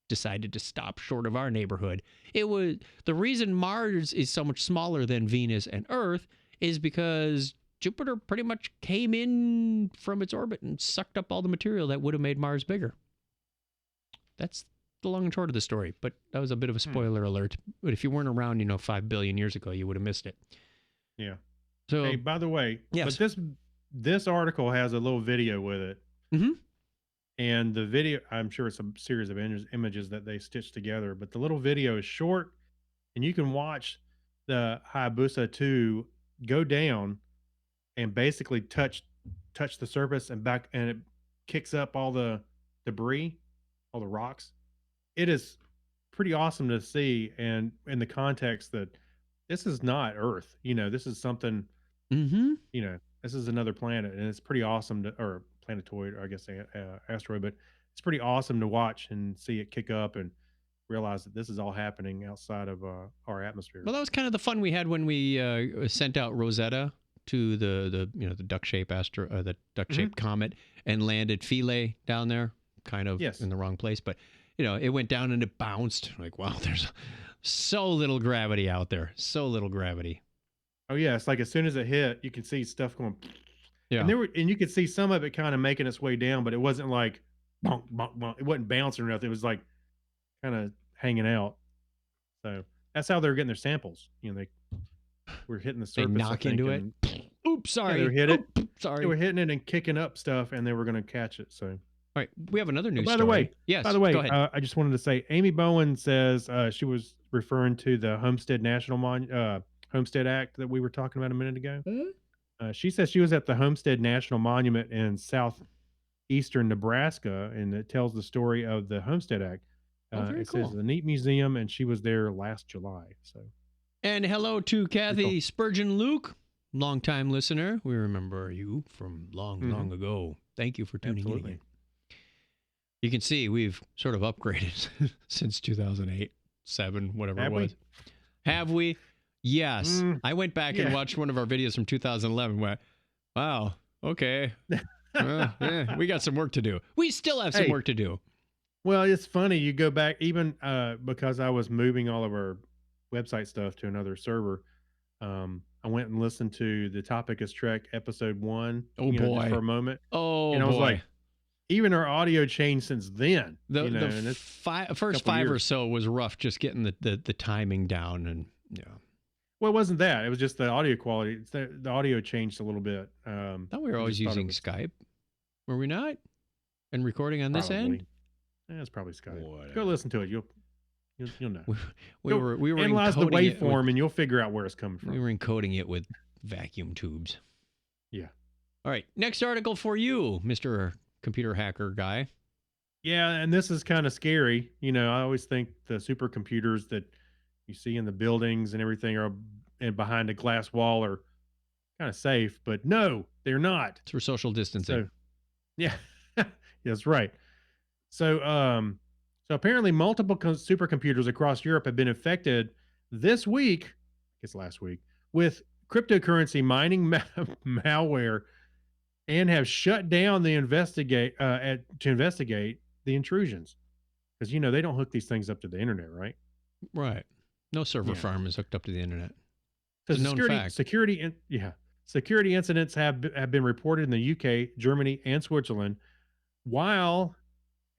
decided to stop short of our neighborhood. It was the reason Mars is so much smaller than Venus and Earth is because Jupiter pretty much came in from its orbit and sucked up all the material that would have made Mars bigger. That's the long and short of the story, but that was a bit of a spoiler alert. But if you weren't around, 5 billion years ago, you would have missed it. Yeah. So, hey, by the way, yes. but this article has a little video with it. Mm-hmm. And the video, I'm sure it's a series of images that they stitched together, but the little video is short, and you can watch the Hayabusa 2 go down and basically touch the surface and back, and it kicks up all the debris, all the rocks. It is pretty awesome to see, and in the context that this is not Earth, this is something, this is another planet, and it's pretty awesome or planetoid, or I guess asteroid, but it's pretty awesome to watch and see it kick up and realize that this is all happening outside of our atmosphere. Well, that was kind of the fun we had when we sent out Rosetta to the duck-shaped the duck-shaped comet and landed Philae down there, kind of in the wrong place. But it went down and it bounced. Like, wow, there's so little gravity out there. So little gravity. Oh yeah, it's like as soon as it hit, you can see stuff going. Yeah. And you could see some of it kind of making its way down, but it wasn't like bonk, bonk, bonk. It wasn't bouncing or nothing. It was like kind of hanging out. So that's how they're getting their samples. They were hitting the They surface. knock into it. Oops, sorry. they hit it. Sorry. They were hitting it and kicking up stuff, and they were going to catch it. So, All right, we have another news by story. the way, yes. By the way, go ahead. I just wanted to say, Amy Bowen says she was referring to the Homestead Homestead Act that we were talking about a minute ago. She says she was at the Homestead National Monument in southeastern Nebraska, and it tells the story of the Homestead Act. Very it cool. says a neat museum, and she was there last July. So, And hello to Kathy Spurgeon Luke, longtime listener. We remember you from long ago. Thank you for tuning in again. You can see we've sort of upgraded since 2008, 7, whatever Have it we? was. Have we? Yes. I went back and yeah. watched one of our videos from 2011. Went, wow, okay. We got some work to do. We still have some Hey. work to do. Well, it's funny. You go back, even because I was moving all of our website stuff to another server. I went and listened to the Topic is Trek episode 1. Oh, just boy. for a moment. Oh, And I was boy. like, even our audio changed since then. The and it's first couple 5 or years. so was rough, just getting the timing down, and well, it wasn't that. It was just the audio quality. It's the audio changed a little bit. I thought we were always just thought it using was- Skype. Were we not? And recording on this end? It's probably Skype. Whatever. Go listen to it. You'll know. We were analyze the encoding it with- waveform, and you'll figure out where it's coming from. We were encoding it with vacuum tubes. Yeah. All right. Next article for you, Mr. Computer Hacker Guy. Yeah, and this is kind of scary. I always think the supercomputers that you see in the buildings and everything are and behind a glass wall are kind of safe, but no, they're not. It's for social distancing. So, yeah, that's right. So, so apparently, multiple supercomputers across Europe have been infected this week, I guess last week, with cryptocurrency mining malware, and have shut down the to investigate the intrusions, because they don't hook these things up to the internet, right? Right. No server Yeah. farm is hooked up to the internet. Because It's a known fact. security incidents have been reported in the UK, Germany, and Switzerland, while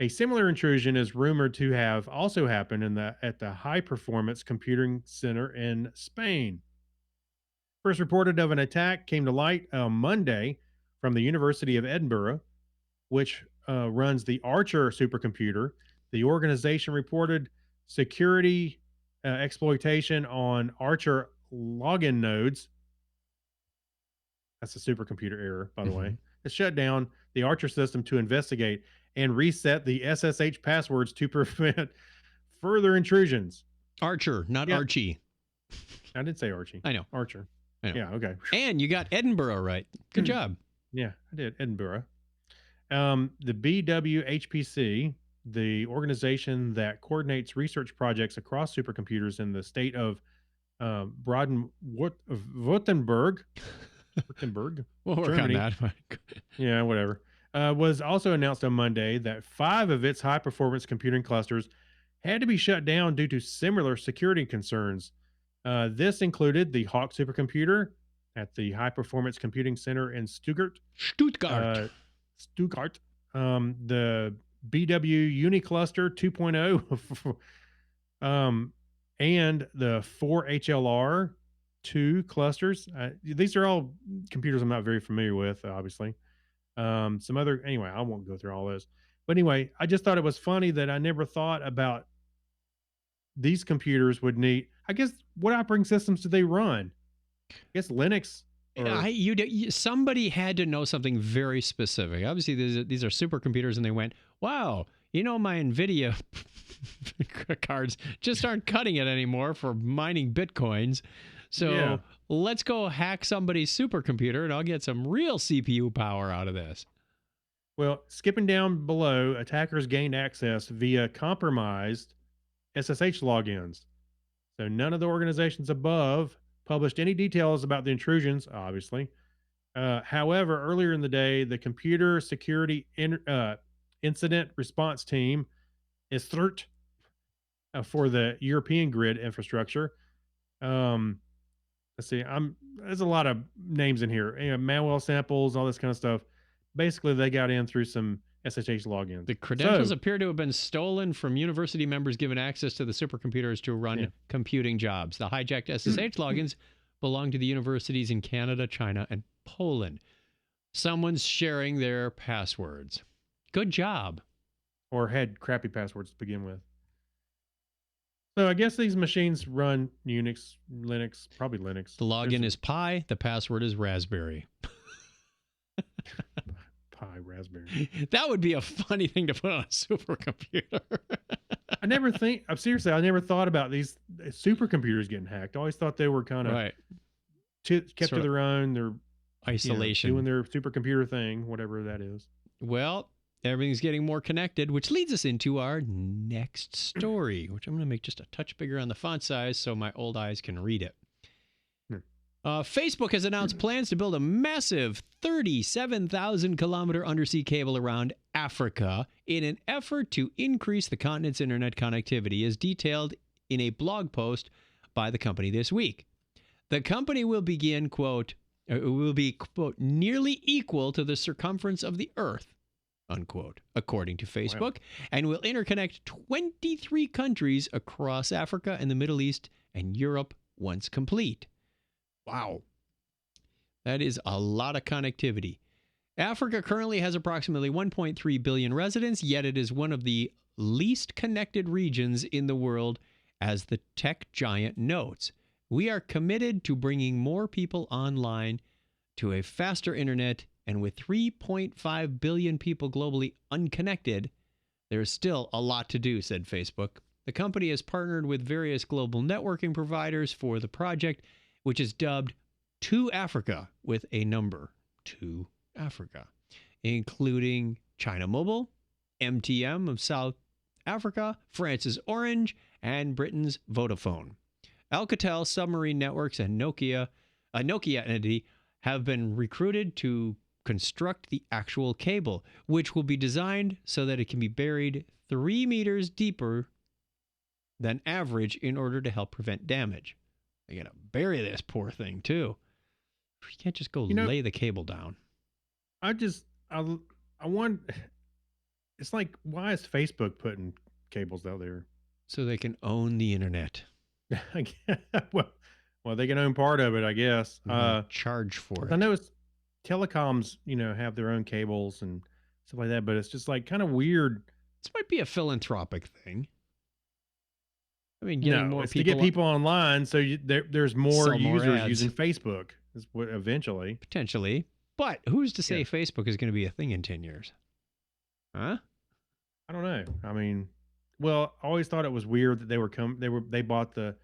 a similar intrusion is rumored to have also happened at the High Performance Computing Center in Spain. First reported of an attack came to light on Monday from the University of Edinburgh, which runs the Archer supercomputer. The organization reported security exploitation on Archer login nodes. That's a supercomputer error, by the way. It shut down the Archer system to investigate and reset the SSH passwords to prevent further intrusions. Archer, not Yeah. Archie. I did say Archie. I know. Archer. I know. Yeah, okay. And you got Edinburgh right. Good job. Yeah, I did. Edinburgh. The BWHPC, the organization that coordinates research projects across supercomputers in the state of Württemberg. We'll work Germany. on that. Yeah, whatever. Was also announced on Monday that 5 of its high-performance computing clusters had to be shut down due to similar security concerns. This included the Hawk supercomputer at the High Performance Computing Center in Stuttgart. Stuttgart. The BW Unicluster 2.0, and the 4HLR 2 clusters. These are all computers I'm not very familiar with, obviously. Anyway, I won't go through all this. But anyway, I just thought it was funny that I never thought about these computers would need, I guess, what operating systems do they run? I guess Linux. Somebody had to know something very specific. Obviously, these are supercomputers, and they went, wow, my NVIDIA cards just aren't cutting it anymore for mining Bitcoins. So Yeah. let's go hack somebody's supercomputer, and I'll get some real CPU power out of this. Well, skipping down below, attackers gained access via compromised SSH logins. So none of the organizations above published any details about the intrusions, obviously. However, earlier in the day, the Computer Security Incident Response Team ISTRT, for the European grid infrastructure. Let's see. There's a lot of names in here. Manuel samples, all this kind of stuff. Basically, they got in through some SSH logins. The credentials So, appear to have been stolen from university members given access to the supercomputers to run computing jobs. The hijacked SSH logins belong to the universities in Canada, China, and Poland. Someone's sharing their passwords. Good job. or had crappy passwords to begin with. So I guess these machines run Unix, Linux, probably Linux. The login is Pi. The password is Raspberry. Pi Raspberry. That would be a funny thing to put on a supercomputer. I never thought about these supercomputers getting hacked. I always thought they were kind of Right. kept Sort to of their own. They're Isolation. doing their supercomputer thing, whatever that is. Well, everything's getting more connected, which leads us into our next story, which I'm going to make just a touch bigger on the font size so my old eyes can read it. Facebook has announced plans to build a massive 37,000 kilometer undersea cable around Africa in an effort to increase the continent's internet connectivity, as detailed in a blog post by the company this week. The company will begin, quote, nearly equal to the circumference of the Earth, unquote, according to Facebook, and will interconnect 23 countries across Africa and the Middle East and Europe once complete. Wow. That is a lot of connectivity. Africa currently has approximately 1.3 billion residents, yet it is one of the least connected regions in the world, as the tech giant notes. We are committed to bringing more people online to a faster internet, and with 3.5 billion people globally unconnected, there is still a lot to do, said Facebook. The company has partnered with various global networking providers for the project, which is dubbed To Africa with a number, To Africa, including China Mobile, MTN of South Africa, France's Orange, and Britain's Vodafone. Alcatel Submarine Networks and Nokia, a Nokia entity, have been recruited to construct the actual cable, which will be designed so that it can be buried 3 meters deeper than average in order to help prevent damage. They gotta bury this poor thing too. You can't just go lay the cable down. I want. It's like, why is Facebook putting cables out there? So they can own the internet. well, they can own part of it, I guess. Charge for it. I know it's telecoms, have their own cables and stuff like that, but it's just like kind of weird. This might be a philanthropic thing. I mean, getting more it's people to get people online, so there's more Sell more users ads. using Facebook. Is what eventually. Potentially. But who's to say Facebook is going to be a thing in 10 years? Huh? I don't know. I mean, well, I always thought it was weird that they bought the,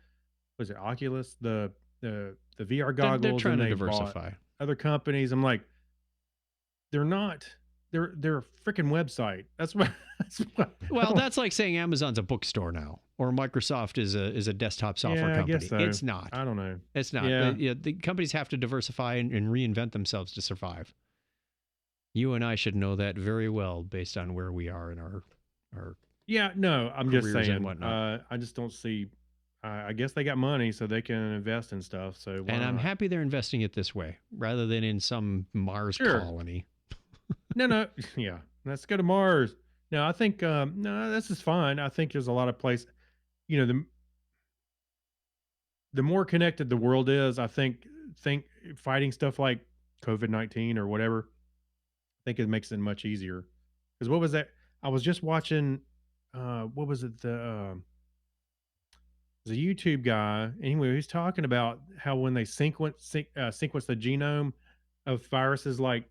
was it Oculus, the VR goggles. They're trying and to they diversify. bought other companies. I'm like, they're not. They're a freaking website. That's what. Well, that's like saying Amazon's a bookstore now, or Microsoft is a desktop software company. I guess so. It's not. I don't know. It's not. Yeah. The companies have to diversify and reinvent themselves to survive. You and I should know that very well based on where we are in our Yeah, no, I'm just careers and saying. whatnot. I just don't see. I guess they got money, so they can invest in stuff. So why And I'm not? happy they're investing it this way rather than in some Mars colony. No, yeah, let's go to Mars. No, I think no, this is fine. I think there's a lot of places. The more connected the world is, I think fighting stuff like COVID-19 or whatever, I think it makes it much easier. Because what was that? I was just watching. What was it? The YouTube guy. Anyway, he's talking about how when they sequence the genome of viruses like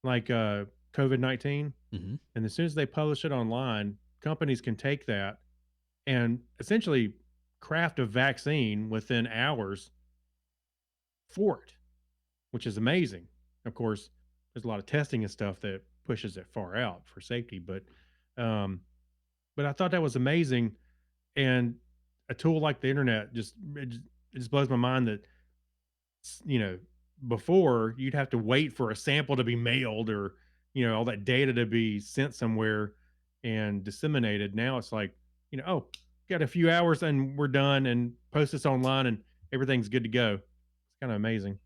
COVID-19, Mm-hmm. and as soon as they publish it online, companies can take that and essentially craft a vaccine within hours for it, which is amazing. Of course, there's a lot of testing and stuff that pushes it far out for safety, but I thought that was amazing. And a tool like the internet it just blows my mind that, before you'd have to wait for a sample to be mailed or, all that data to be sent somewhere. and disseminated. Now it's like, oh, got a few hours and we're done, and post this online and everything's good to go. It's kind of amazing.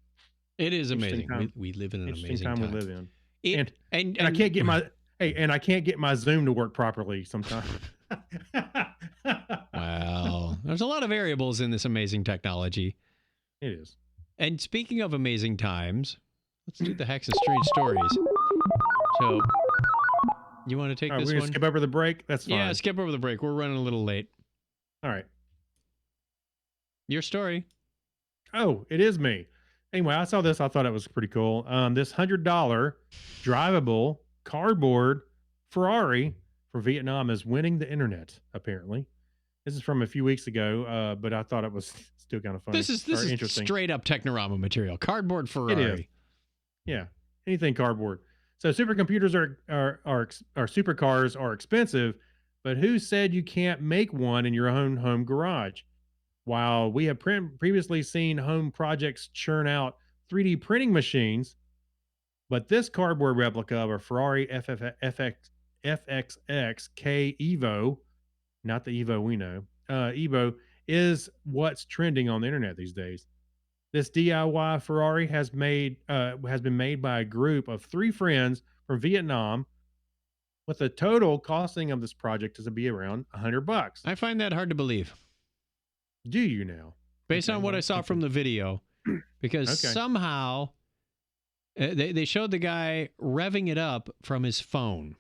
It is Interesting amazing. time. We live in an Interesting amazing time time. we live in. It, And I can't get my I can't get my Zoom to work properly sometimes. Wow. There's a lot of variables in this amazing technology. It is. And speaking of amazing times, let's do the Hacks and Strange Stories. So, you want to take All right, this we're gonna one? skip over the break. That's fine. Yeah, skip over the break. We're running a little late. All right. Your story. Oh, it is me. Anyway, I saw this. I thought it was pretty cool. This $100 drivable cardboard Ferrari for Vietnam is winning the internet. Apparently, this is from a few weeks ago, but I thought it was still kind of funny. This is interesting. straight up Technorama material. Cardboard Ferrari. It is. Yeah, anything cardboard. So supercomputers are supercars are expensive, but who said you can't make one in your own home garage? While we have previously seen home projects churn out 3D printing machines, but this cardboard replica of a Ferrari FXX K Evo, not the Evo we know, Evo, is what's trending on the internet these days. This DIY Ferrari has been made by a group of 3 friends from Vietnam, with the total costing of this project to be around $100. I find that hard to believe. Do you now? Based Okay, on what well, I saw from the video, because Okay. somehow they showed the guy revving it up from his phone.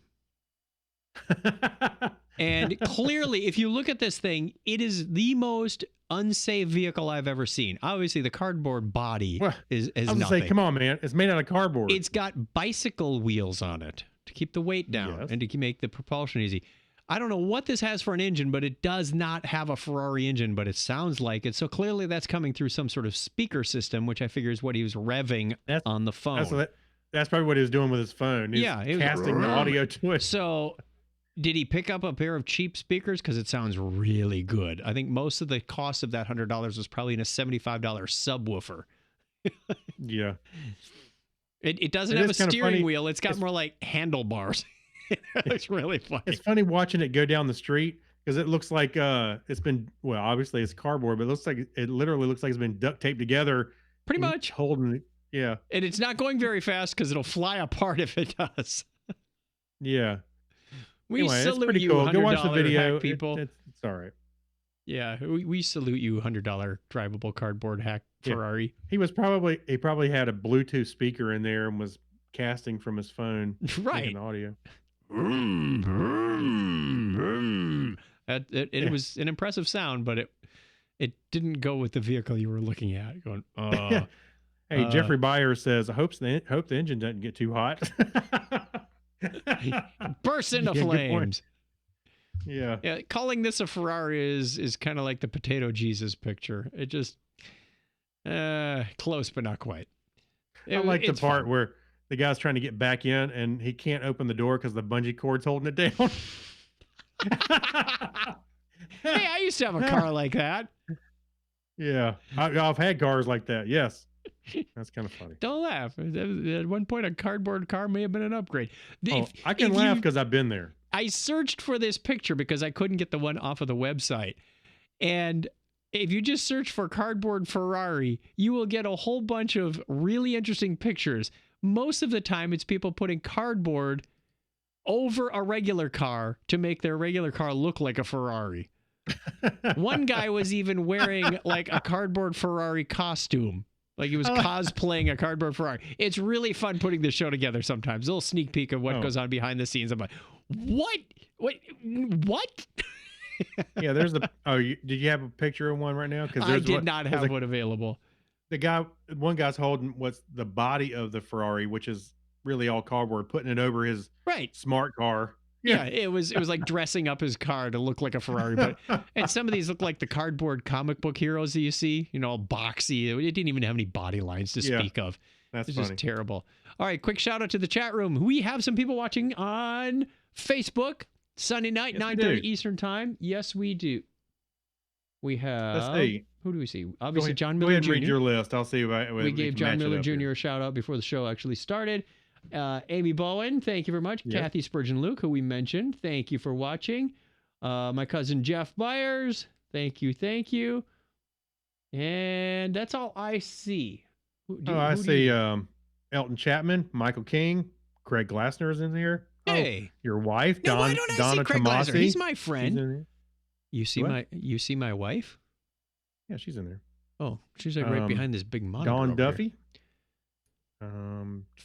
And clearly, if you look at this thing, it is the most unsafe vehicle I've ever seen. Obviously, the cardboard body Well, is I was nothing. gonna say, come on, man! It's made out of cardboard. It's got bicycle wheels on it to keep the weight down Yes. and to make the propulsion easy. I don't know what this has for an engine, but it does not have a Ferrari engine, but it sounds like it. So clearly that's coming through some sort of speaker system, which I figure is what he was revving That's- on the phone. That's probably what he was doing with his phone. He's Yeah, it was- casting the audio to it. So did he pick up a pair of cheap speakers? Because it sounds really good. I think most of the cost of that $100 was probably in a $75 subwoofer. Yeah, It doesn't It have a is kinda steering funny. wheel. It's got It's- more like handlebars. It's really funny. it's funny watching it go down the street because it looks like it's been obviously it's cardboard, but it literally looks like it's been duct taped together. Pretty much. holding it. Yeah, And it's not going very fast because it'll fly apart if it does. yeah. We Anyway, it's salute pretty you, cool. Go watch the $100 video. hack people. It's all right. Yeah, we salute you, $100 drivable cardboard hack Yeah. Ferrari. He probably had a Bluetooth speaker in there and was casting from his phone, Right. making audio. It was an impressive sound, but it didn't go with the vehicle you were looking at. Going, Hey, Jeffrey Byers says, I hope the engine doesn't get too hot. burst into Yeah, good point. flames. Yeah. Yeah, calling this a Ferrari is kind of like the potato Jesus picture. It just close, but not quite. I like the It's part fun. where the guy's trying to get back in and he can't open the door because the bungee cord's holding it down. Hey, I used to have a car like that. Yeah. I've had cars like that. Yes. That's kind of funny. Don't laugh. At one point, a cardboard car may have been an upgrade. I can if laugh you- because I've been there. I searched for this picture because I couldn't get the one off of the website. And if you just search for cardboard Ferrari, you will get a whole bunch of really interesting pictures. Most of the time, it's people putting cardboard over a regular car to make their regular car look like a Ferrari. One guy was even wearing like a cardboard Ferrari costume. Like he was cosplaying a cardboard Ferrari. It's really fun putting this show together sometimes. A little sneak peek of what goes on behind the scenes. I'm like, what? Yeah, there's the. Did you have a picture of one right now? Because I did not have one available. One guy's holding what's the body of the Ferrari, which is really all cardboard, putting it over his Right. smart car. Yeah, it was like dressing up his car to look like a Ferrari. But and some of these look like the cardboard comic book heroes that you see, all boxy. It didn't even have any body lines to Yeah, speak of. That's It's funny. just terrible. All right, quick shout out to the chat room. We have some people watching on Facebook Sunday night, Yes, we 9:30 do. Eastern time. Yes, we do. We have. Let's see. Who do we see? Go Obviously, ahead, John go Miller ahead and Jr. read your list. I'll see if We we gave can John match it Miller up Jr. here. a shout out before the show actually started. Amy Bowen, thank you very much. Yep. Kathy Spurgeon Luke, who we mentioned, thank you for watching. My cousin Jeff Byers, thank you. And that's all I see. I see Elton Chapman, Michael King, Craig Glassner is in here. Hey. Oh, your wife, Now, why don't I Donna see Craig Tomasi. Glassner? He's my She's friend. in here. You see my wife? Yeah, she's in there. Oh, she's like right behind this big monitor. Dawn over here. Duffy.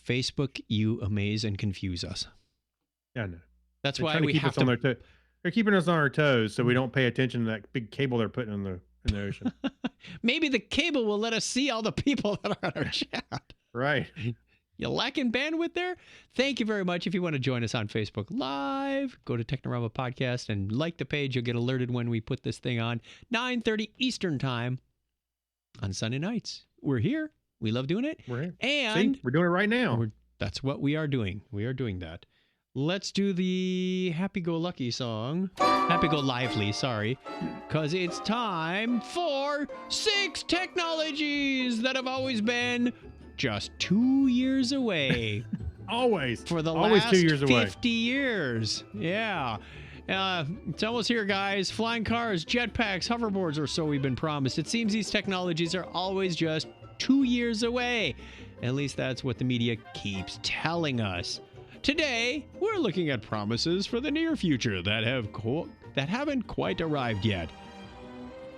Facebook, you amaze and confuse us. Yeah, I know. That's They're why trying we keep have us on to. their They're keeping us on our toes so we don't pay attention to that big cable they're putting in the ocean. Maybe the cable will let us see all the people that are on our chat. Right. You lacking bandwidth there? Thank you very much. If you want to join us on Facebook Live, go to Technorama Podcast and like the page. You'll get alerted when we put this thing on 9:30 Eastern Time on Sunday nights. We're here. We love doing it. We're here. And See, we're doing it right now. that's what we are doing. We are doing that. Let's do the happy-go-lucky song. Happy-go-lively, sorry. Because it's time for 6 technologies that have always been just 2 years away. Always. For the always last 2 years away. 50 years. Yeah. It's almost here, guys. Flying cars, jetpacks, hoverboards, or so we've been promised. It seems these technologies are always just 2 years away. At least that's what the media keeps telling us. Today, we're looking at promises for the near future that haven't quite arrived yet.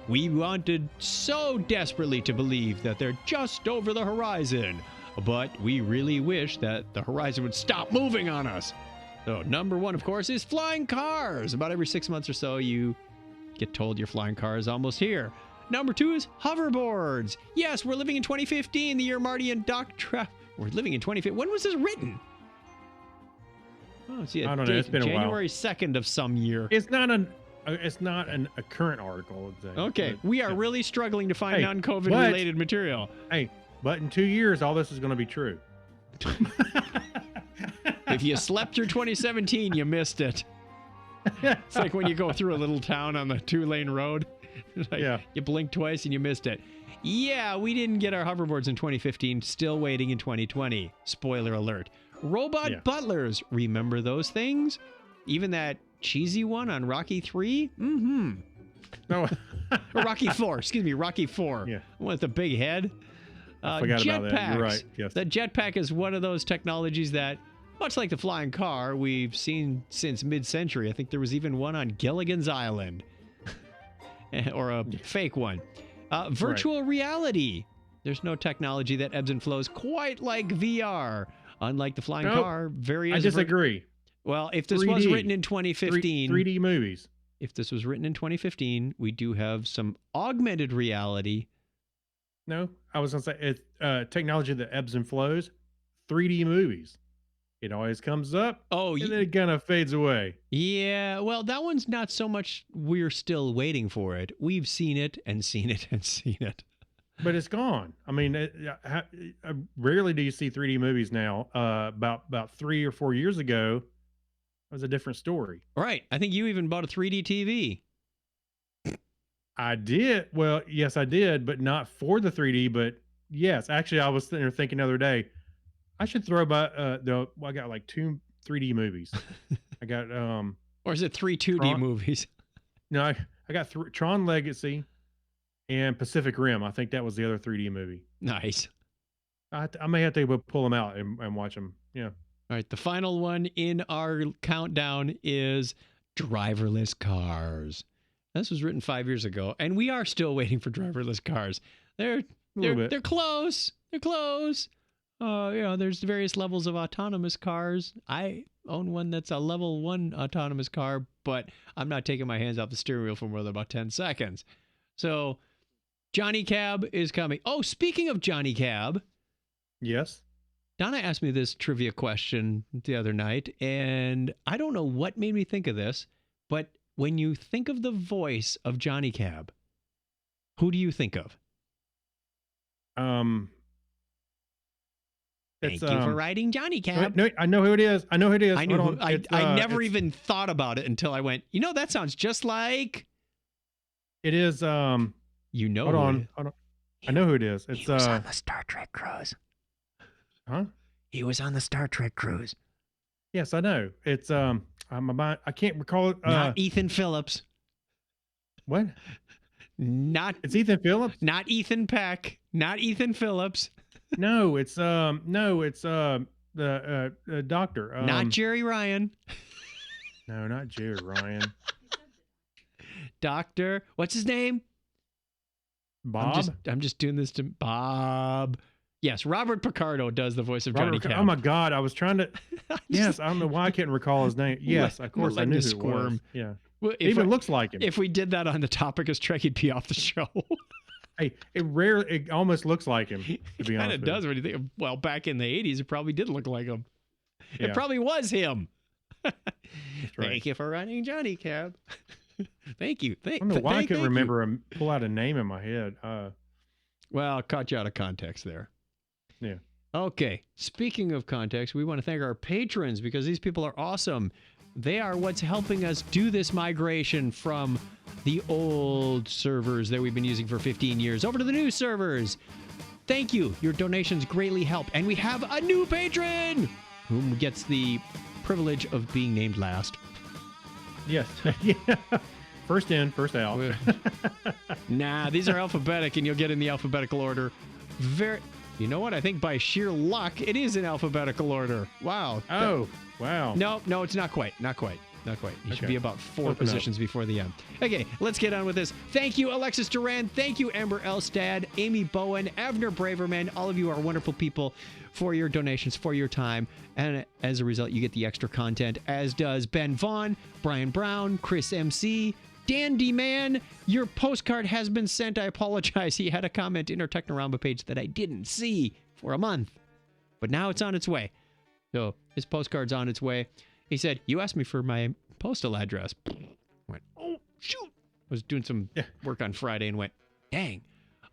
We wanted so desperately to believe that they're just over the horizon, but we really wish that the horizon would stop moving on us. So, number 1, of course, is flying cars. About every 6 months or so, you get told your flying car is almost here. Number 2 is hoverboards. Yes, we're living in 2015, the year Marty and Doc We're living in 2015. When was this written? Oh, see, I don't know. It's been a while. January 2nd of some year. It's not a current article. Exactly. Okay, we are really struggling to find Hey, non-COVID but- related material. Hey, but in 2 years, all this is going to be true. If you slept through 2017, you missed it. It's like when you go through a little town on the 2-lane road. Like, Yeah. You blink twice and you missed it. Yeah, we didn't get our hoverboards in 2015. Still waiting in 2020. Spoiler alert. Robot butlers. Remember those things? Even that cheesy one on Rocky 3? Mm-hmm. No. Or Rocky 4. Excuse me, Rocky 4. Yeah. The one with the big head. Forgot about that. You're right. Yes. The jetpack is one of those technologies that, much like the flying car, we've seen since mid-century. I think there was even one on Gilligan's Island. Or a fake one. Virtual reality. There's no technology that ebbs and flows quite like VR. Unlike the flying car, I disagree. Well, if this was 3D. written in 2015, 3D movies. if this was written in 2015, we do have some augmented reality. No, I was going to say it's technology that ebbs and flows. 3D movies. It always comes up. Oh, and then it kind of fades away. yeah. Well, that one's not so much we're still waiting for it. We've seen it and seen it and seen it. But it's gone. I mean, rarely do you see 3D movies now. About 3 or 4 years ago, it was a different story. Right. I think you even bought a 3D TV. I did. Well, yes, I did, but not for the 3D. But yes, actually, I was sitting there thinking the other day, I should throw about I got like 2 3D movies. I got Or is it 3 2D Tron- movies? no, I got Tron Legacy and Pacific Rim. I think that was the other 3D movie. Nice. I may have to pull them out and watch them. Yeah. All right. The final one in our countdown is Driverless Cars. This was written 5 years ago, and we are still waiting for driverless cars. They're close. They're close. There's various levels of autonomous cars. I own one that's a level 1 autonomous car, but I'm not taking my hands off the steering wheel for more than about 10 seconds. So Johnny Cab is coming. Oh, speaking of Johnny Cab, Yes. Donna asked me this trivia question the other night, and I don't know what made me think of this, but when you think of the voice of Johnny Cab, who do you think of? Thank you for writing Johnny Cab. No, I know who it is. I know who it is. I knew. Hold on. I never even thought about it until I went, that sounds just like. It is. Hold Hold on. I know who it is. It's he was on the Star Trek cruise. Huh? He was on the Star Trek cruise. Yes, I know. It's I can't recall it. Not Ethan Phillips. What? Not It's Ethan Phillips? Not Ethan Peck. Not Ethan Phillips. No, it's the doctor. Not Jerry Ryan. No, not Jerry Ryan. Doctor. What's his name? Bob. I'm just doing this to Bob. Yes, Robert Picardo does the voice of Johnny Cab. Oh my God, I was trying to. Yes, I don't know why I couldn't recall his name. Yes, of course I knew who it was. Yeah, Well, it even looks like him. If we did that on the topic of Trek, he'd be off the show. Hey, it almost looks like him. To be honest, kind of does. When you think, well, back in the '80s, it probably did look like him. Yeah. It probably was him. That's right. Thank you for running Johnny Cab. Thank you. I don't know why I couldn't remember pull out a name in my head. Well, I caught you out of context there. Yeah. Okay. Speaking of context, we want to thank our patrons because these people are awesome. They are what's helping us do this migration from the old servers that we've been using for 15 years over to the new servers. Thank you. Your donations greatly help. And we have a new patron whom gets the privilege of being named last. Yes. Yeah. First in, first out. Nah, these are alphabetic and you'll get in the alphabetical order. You know what? I think by sheer luck, it is in alphabetical order. Wow. Oh, wow. No, it's not quite. Not quite. You should be about 4 positions before the end. Okay, let's get on with this. Thank you, Alexis Duran. Thank you, Amber Elstad, Amy Bowen, Avner Braverman. All of you are wonderful people for your donations, for your time. And as a result, you get the extra content, as does Ben Vaughn, Brian Brown, Chris MC, Dan D. Man. Your postcard has been sent. I apologize. He had a comment in our Technorama page that I didn't see for a month. But now it's on its way. So his postcard's on its way. He said, you asked me for my postal address. I went, oh, shoot. I was doing some work on Friday and went, dang.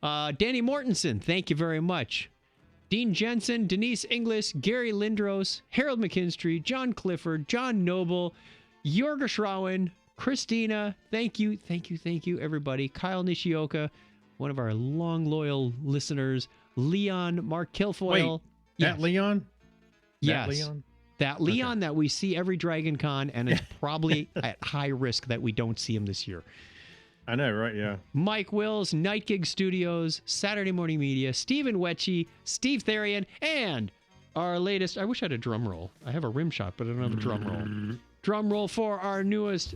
Danny Mortensen, thank you very much. Dean Jensen, Denise Inglis, Gary Lindros, Harold McKinstry, John Clifford, John Noble, Jorga Schrauen, Christina, thank you, everybody. Kyle Nishioka, one of our long, loyal listeners. Leon, Mark Kilfoyle. Wait, that Leon? Yes. That Leon? That Leon that we see every Dragon Con and is probably at high risk that we don't see him this year. I know, right? Yeah. Mike Wills, Night Gig Studios, Saturday Morning Media, Stephen Wetchy, Steve Therian, and our latest, I wish I had a drum roll. I have a rim shot, but I don't have a drum roll. Drum roll for our newest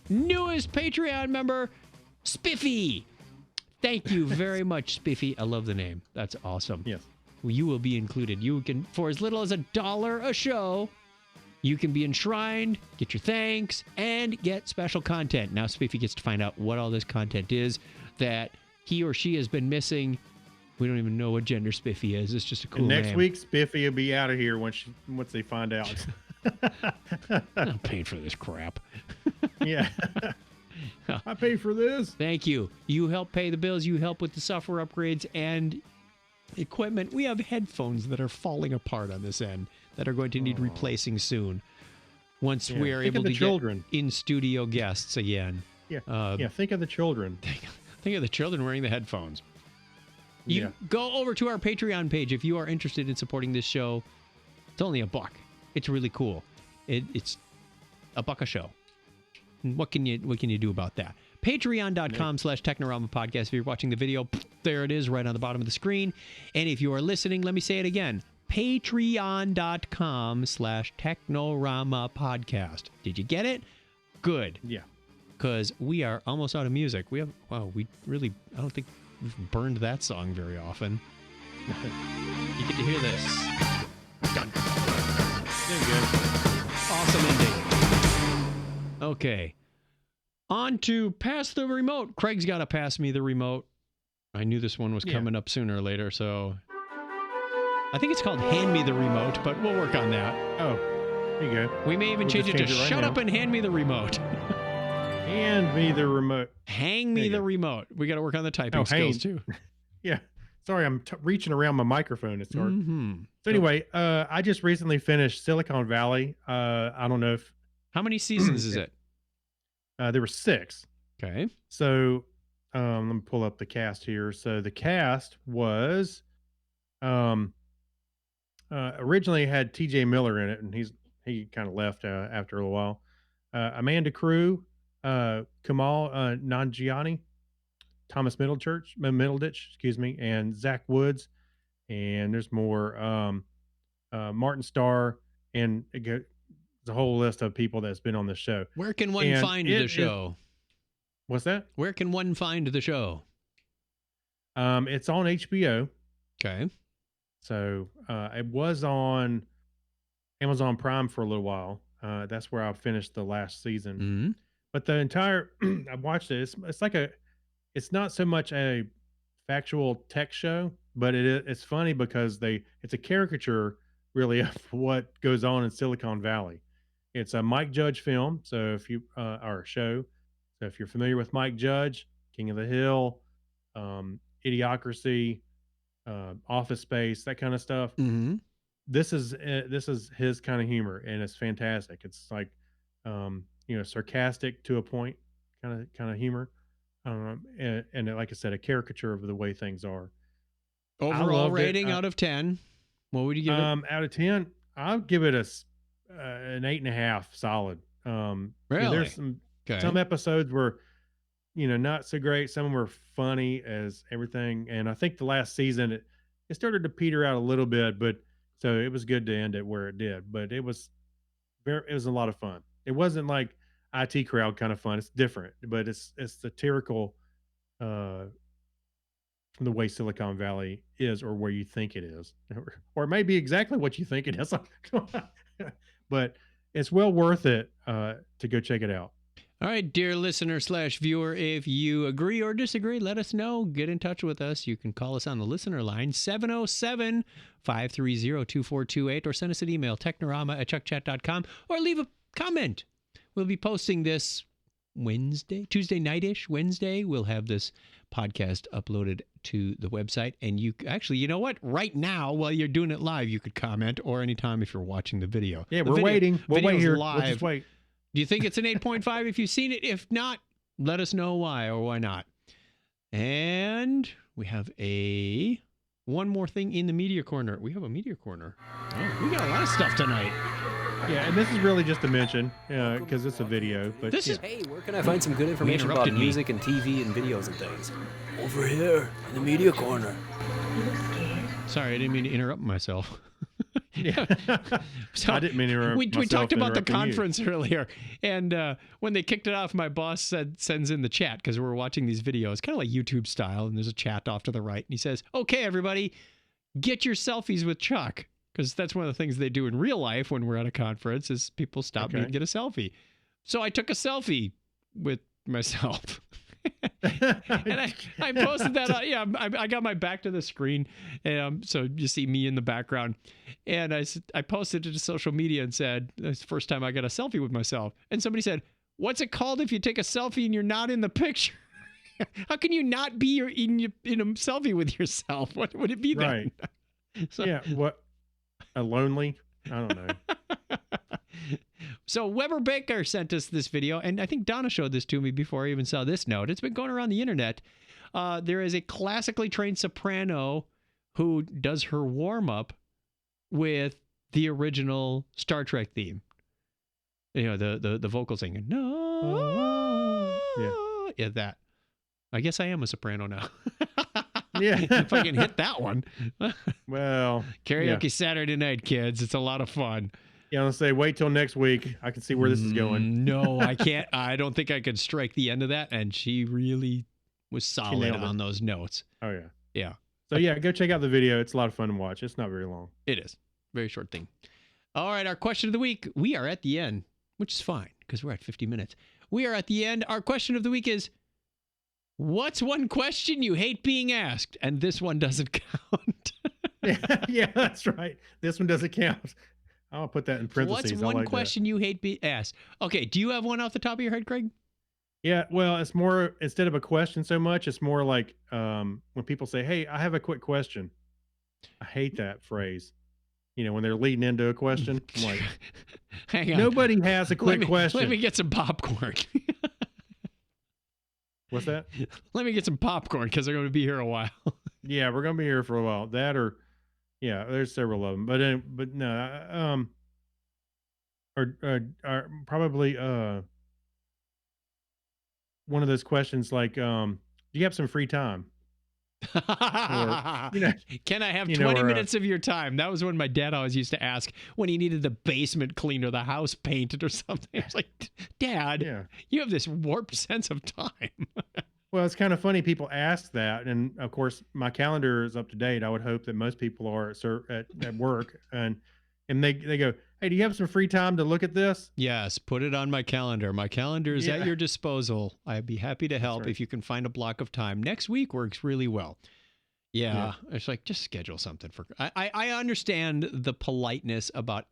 Patreon member, Spiffy. Thank you very much, Spiffy. I love the name. That's awesome. Yes. You will be included. You can, for as little as $1 a show, you can be enshrined, get your thanks, and get special content. Now Spiffy gets to find out what all this content is that he or she has been missing. We don't even know what gender Spiffy is. It's just a cool next name. week, Spiffy will be out of here once they find out. I'm paying for this crap. Yeah. I pay for this. Thank you. You help pay the bills. You help with the software upgrades and equipment. We have headphones that are falling apart on this end that are going to need replacing soon once we are able to get in-studio guests again. Yeah. Think of the children. Think of the children wearing the headphones. You go over to our Patreon page if you are interested in supporting this show. It's only $1. It's really cool. It's $1 a show. What can you do about that? Patreon.com/Technorama Podcast. If you're watching the video, there it is right on the bottom of the screen. And if you are listening, let me say it again. Patreon.com/Technorama Podcast. Did you get it? Good. Yeah. Because we are almost out of music. I don't think we've burned that song very often. You get to hear this. Done. Awesome ending. Okay. On to Pass the Remote. Craig's got to pass me the remote. I knew this one was coming up sooner or later, so I think it's called Hand Me the Remote, but we'll work on that. Oh, there you go. We may even change it to Shut Up and Hand Me the Remote. Hand me the remote. Hang me the remote. We got to work on the typing skills too. Yeah. Sorry, I'm reaching around my microphone. It's hard. Mm-hmm. So anyway, I just recently finished Silicon Valley. I don't know if... How many seasons is it? There were 6. Okay. So let me pull up the cast here. So the cast was Originally had T.J. Miller in it, and he kind of left after a little while. Amanda Crew, Kamal Nanjiani, Thomas Middleditch, excuse me, and Zach Woods, and there's more. Martin Starr, and the whole list of people that's been on the show. Where can one And find the show? What's that? Where can one find the show? It's on HBO. Okay. So it was on Amazon Prime for a little while. That's where I finished the last season. Mm-hmm. But the entire I watched it. It's not so much a factual tech show, but it's funny because it's a caricature really of what goes on in Silicon Valley. It's a Mike Judge film, so if you or a show. So if you're familiar with Mike Judge, King of the Hill, Idiocracy, Office Space, that kind of stuff. Mm-hmm. This is his kind of humor, and it's fantastic. It's like sarcastic to a point, kind of humor, and like I said, a caricature of the way things are. Overall rating out of 10, what would you give it? Out of 10, I'll give it an 8.5 solid. Really? There's some episodes were not so great. Some were funny as everything, and I think the last season it started to peter out a little bit, but so it was good to end it where it did. But it was a lot of fun. It wasn't like IT Crowd kind of fun. It's different, but it's satirical from the way Silicon Valley is, or where you think it is, or it may be exactly what you think it is. But it's well worth it to go check it out. All right, dear listener / viewer, if you agree or disagree, let us know. Get in touch with us. You can call us on the listener line, 707-530-2428, or send us an email, technorama@chuckchat.com, or leave a comment. We'll be posting this Tuesday night-ish, Wednesday. We'll have this podcast uploaded to the website. And you actually, you know what? Right now, while you're doing it live, you could comment, or anytime if you're watching the video. Yeah, we're waiting. We'll wait here. Live. We'll just wait. Do you think it's an 8.5 if you've seen it? If not, let us know why or why not. And we have one more thing in the media corner. We have a media corner. Oh, we got a lot of stuff tonight. Yeah, and this is really just a mention because it's a video. But Hey, where can I find some good information about music and TV and videos and things? Over here in the media corner. Sorry, I didn't mean to interrupt myself. Yeah. So I didn't mean to interrupt we talked about the interrupting you. conference earlier, and when they kicked it off, my boss sends in the chat because we're watching these videos, kind of like YouTube style, and there's a chat off to the right, and he says, "Okay, everybody, get your selfies with Chuck," because that's one of the things they do in real life when we're at a conference is people stop me and get a selfie. So I took a selfie with myself. And I posted that on, I got my back to the screen, and so you see me in the background, and I posted it to social media and said, "It's the first time I got a selfie with myself." And somebody said, "What's it called if you take a selfie and you're not in the picture? How can you not be in a selfie with yourself? What would it be then?" Right. So, yeah. What? A lonely? I don't know. So Weber Baker sent us this video, and I think Donna showed this to me before I even saw this note. It's been going around the internet. There is a classically trained soprano who does her warm-up with the original Star Trek theme. You know, the vocal singing. No. Yeah, that. I guess I am a soprano now. Yeah. If I can hit that one. Well, Karaoke Saturday night, kids. It's a lot of fun. Yeah, let's say wait till next week. I can see where this is going. No, I can't. I don't think I could strike the end of that. And she really was solid nailed it. on those notes. Oh, yeah. Yeah. So, yeah, go check out the video. It's a lot of fun to watch. It's not very long. It is. Very short thing. All right. Our question of the week. We are at the end, which is fine because we're at 50 minutes. We are at the end. Our question of the week is, what's one question you hate being asked? And this one doesn't count. Yeah, that's right. This one doesn't count. I'll put that in parentheses. What's one question you hate being asked? Okay, do you have one off the top of your head, Craig? Yeah, well, it's more, instead of a question so much, it's more like when people say, "Hey, I have a quick question." I hate that phrase. You know, when they're leading into a question, I'm like, hang on. Nobody has a quick question. Let me get some popcorn. What's that? Let me get some popcorn because they're going to be here a while. Yeah, we're going to be here for a while. That or, Yeah, there's several of them, but no, or probably one of those questions like, do you have some free time? Or you know, Can I have you know, 20 or minutes of your time? That was when my dad always used to ask when he needed the basement cleaned or the house painted or something. I was like, Dad, yeah. you have this warped sense of time. Well, it's kind of funny people ask that, and of course, my calendar is up to date. I would hope that most people are at work, and they go, "Hey, do you have some free time to look at this?" Yes, put it on my calendar. My calendar is at Yeah. your disposal. I'd be happy to help right. if you can find a block of time. Next week works really well. Yeah, it's like just schedule something for. I understand the politeness about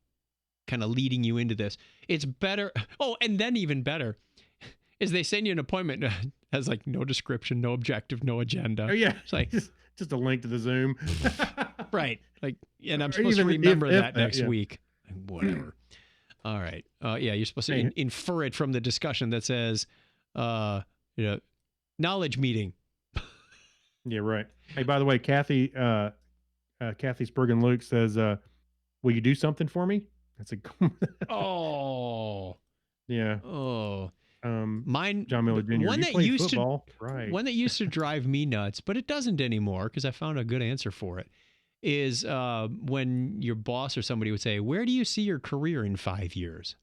kind of leading you into this. It's better. Oh, and then even better is they send you an appointment has like no description, no objective, no agenda. Oh yeah, It's like just a link to the Zoom. right, like, and I'm Or supposed to even if- remember if that that, next yeah. week. Whatever. All right. Yeah, you're supposed to Hey. infer it from the discussion that says, knowledge meeting. Yeah, right. Hey, by the way, Kathy Spurgeon Luke says, "Will you do something for me?" That's a Oh. yeah. Oh. John Mine. Miller Jr. One You that play used football, to right? one that used to drive me nuts, but it doesn't anymore because I found a good answer for it. Is when your boss or somebody would say, "Where do you see your career in 5 years?"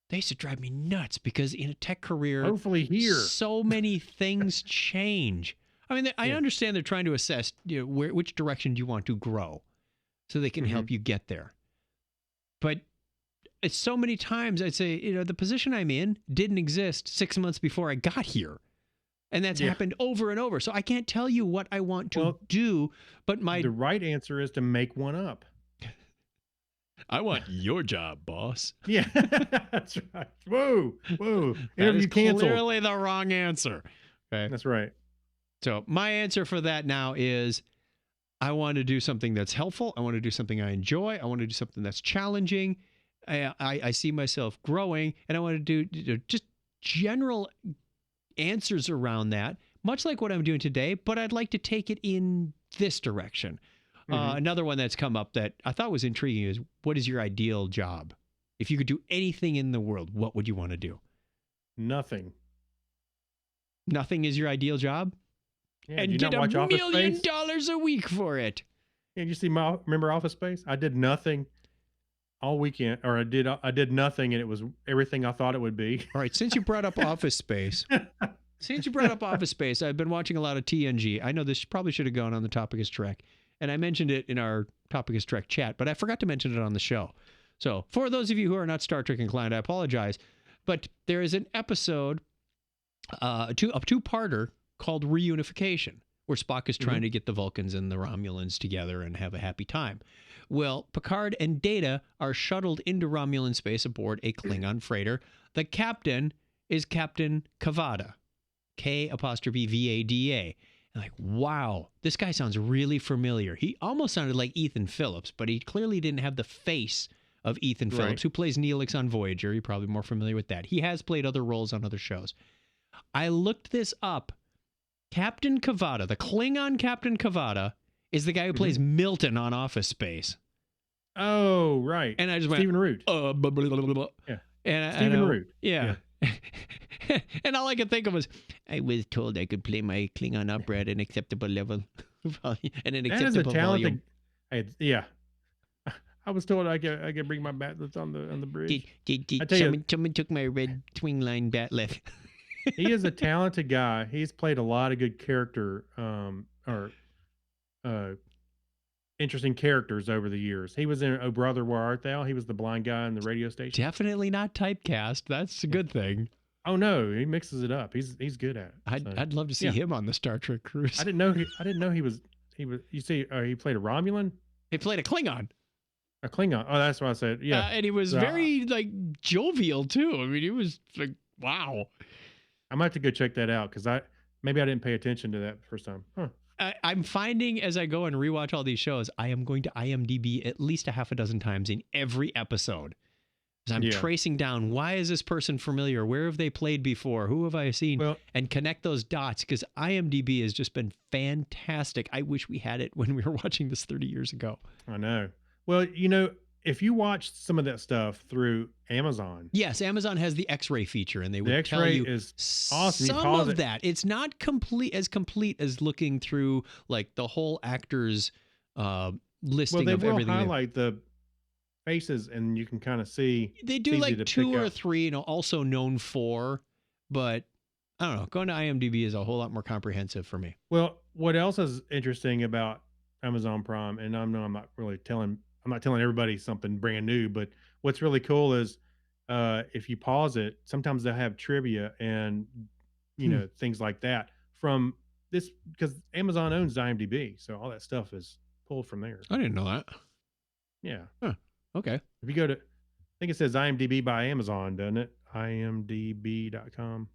They used to drive me nuts because in a tech career, Hopefully here. so many things change. I mean, I Yeah. understand they're trying to assess which direction do you want to grow so they can Mhm. help you get there. But it's so many times I'd say, the position I'm in didn't exist 6 months before I got here. And that's Yeah. happened over and over. So I can't tell you what I want to Well, do, but The right answer is to make one up. I want your job, boss. Yeah, that's right. Whoa. That Interview is canceled. clearly the wrong answer. Okay. That's right. So my answer for that now is I want to do something that's helpful. I want to do something I enjoy. I want to do something that's challenging. I see myself growing, and I want to do just general answers around that, much like what I'm doing today, but I'd like to take it in this direction. Mhm. Another one that's come up that I thought was intriguing is, what is your ideal job? If you could do anything in the world, what would you want to do? Nothing. Nothing is your ideal job? Yeah, And did you get not watch $1 Office million Space? a week for it. Yeah, you see remember Office Space? I did nothing all weekend, or I did nothing, and it was everything I thought it would be. All right, since you brought up Office Space, I've been watching a lot of TNG. I know this probably should have gone on the Topic is Trek, and I mentioned it in our Topic is Trek chat, but I forgot to mention it on the show. So for those of you who are not Star Trek inclined, I apologize, but there is an episode, a two-parter called Reunification, where Spock is trying to get the Vulcans and the Romulans together and have a happy time. Well, Picard and Data are shuttled into Romulan space aboard a Klingon freighter. The captain is Captain Kavada, K''Vada. And like, wow, this guy sounds really familiar. He almost sounded like Ethan Phillips, but he clearly didn't have the face of Ethan Phillips, Right. who plays Neelix on Voyager. You're probably more familiar with that. He has played other roles on other shows. I looked this up. Captain Kavada, the Klingon Captain Kavada, is the guy who plays Milton on Office Space. Oh, right. And I just Stephen went, Root. blah, blah, blah, blah, blah. Yeah. And Stephen Root. Yeah. And all I could think of was, I was told I could play my Klingon opera at an acceptable level and an That is a acceptable volume. talented. Yeah. I was told I could bring my bat that's on the bridge. Did I tell you- someone took my red twing line batlet. He is a talented guy. He's played a lot of good character or interesting characters over the years. He was in Oh Brother, Where Art Thou? He was the blind guy in the radio station. Definitely not typecast. That's a good thing. Oh no, he mixes it up. He's good at it. So. I'd love to see yeah. him on the Star Trek cruise. I didn't know he was. You see, he played a Romulan, He played a Klingon. a Klingon. Oh, that's what I said. Yeah, And he was So, very like jovial too. I mean, he was like, wow. I might have to go check that out because maybe I didn't pay attention to that the first time. Huh. I'm finding as I go and rewatch all these shows, I am going to IMDb at least a half a dozen times in every episode. Because I'm tracing down, why is this person familiar? Where have they played before? Who have I seen? Well, and connect those dots, because IMDb has just been fantastic. I wish we had it when we were watching this 30 years ago. I know. Well, if you watch some of that stuff through Amazon. Yes, Amazon has the X-ray feature, and they would tell X-ray you is awesome. You some pause of it. that. It's not complete as looking through like the whole actor's listing Well, of they will everything. highlight the faces, and you can kind of see. They do it's easy like to 2 pick or up. 3, also known for, but I don't know. Going to IMDb is a whole lot more comprehensive for me. Well, what else is interesting about Amazon Prime, and I'm not telling everybody something brand new, but what's really cool is if you pause it, sometimes they'll have trivia and things like that from this, because Amazon owns IMDb, so all that stuff is pulled from there. I didn't know that. Yeah. Huh. Okay. If you go to, I think it says IMDb by Amazon, doesn't it? IMDb.com.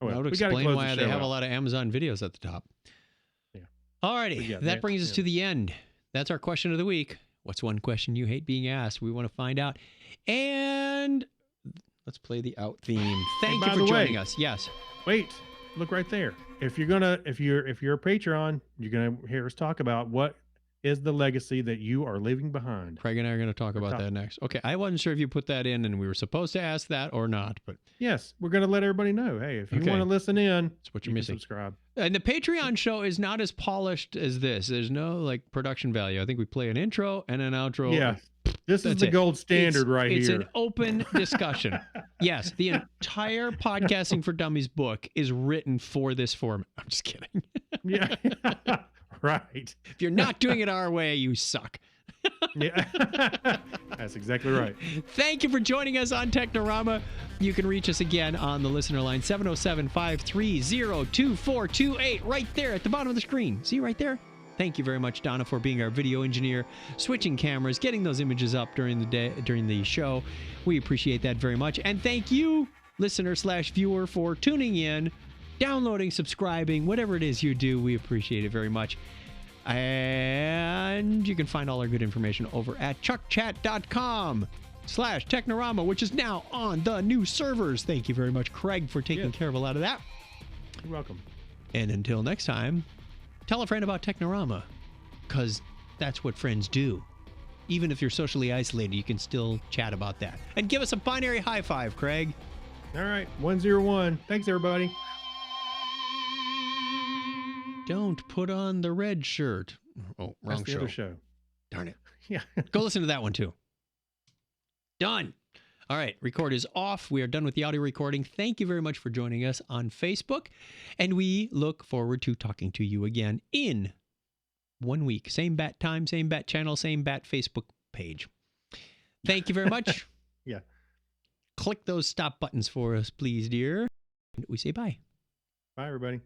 Oh, That would we gotta explain close why the they show have a out. lot of Amazon videos at the top. Yeah. All righty. Yeah, That brings us to the end. That's our question of the week. What's one question you hate being asked? We want to find out. And let's play the out theme. Thank by you for the joining way- us. Yes. Wait, look right there. If you're a Patreon, you're gonna hear us talk about what is the legacy that you are leaving behind. Craig and I are going to talk about that next. Okay. I wasn't sure if you put that in and we were supposed to ask that or not, but Yes, we're gonna let everybody know. Hey, if you Okay. want to listen in, that's what you you're can missing. subscribe. And the Patreon show is not as polished as this. There's no like production value. I think we play an intro and an outro. Yeah, this is That's the it. gold standard It's here. an open discussion. Yes, the entire Podcasting for Dummies book is written for this format. I'm just kidding. Yeah, right. If you're not doing it our way, you suck. Yeah, that's exactly right. Thank you for joining us on Technorama. You can reach us again on the listener line, 707-530-2428, right there at the bottom of the screen. See right there? Thank you very much, Donna, for being our video engineer, switching cameras, getting those images up during the show. We appreciate that very much. And thank you, listener/viewer, for tuning in, downloading, subscribing, whatever it is you do. We appreciate it very much. And you can find all our good information over at chuckchat.com/Technorama, which is now on the new servers. Thank you very much, Craig, for taking care of a lot of that. You're welcome. And until next time, tell a friend about Technorama, because that's what friends do. Even if you're socially isolated, you can still chat about that. And give us a binary high five, Craig. All right, 101. Thanks, everybody. Don't put on the red shirt. Oh, wrong That's the show. other show. Darn it. Yeah. Go listen to that one too. Done. All right, record is off. We are done with the audio recording. Thank you very much for joining us on Facebook. And we look forward to talking to you again in 1 week. Same bat time, same bat channel, same bat Facebook page. Thank you very much. Yeah. Click those stop buttons for us, please, dear. And we say bye. Bye, everybody.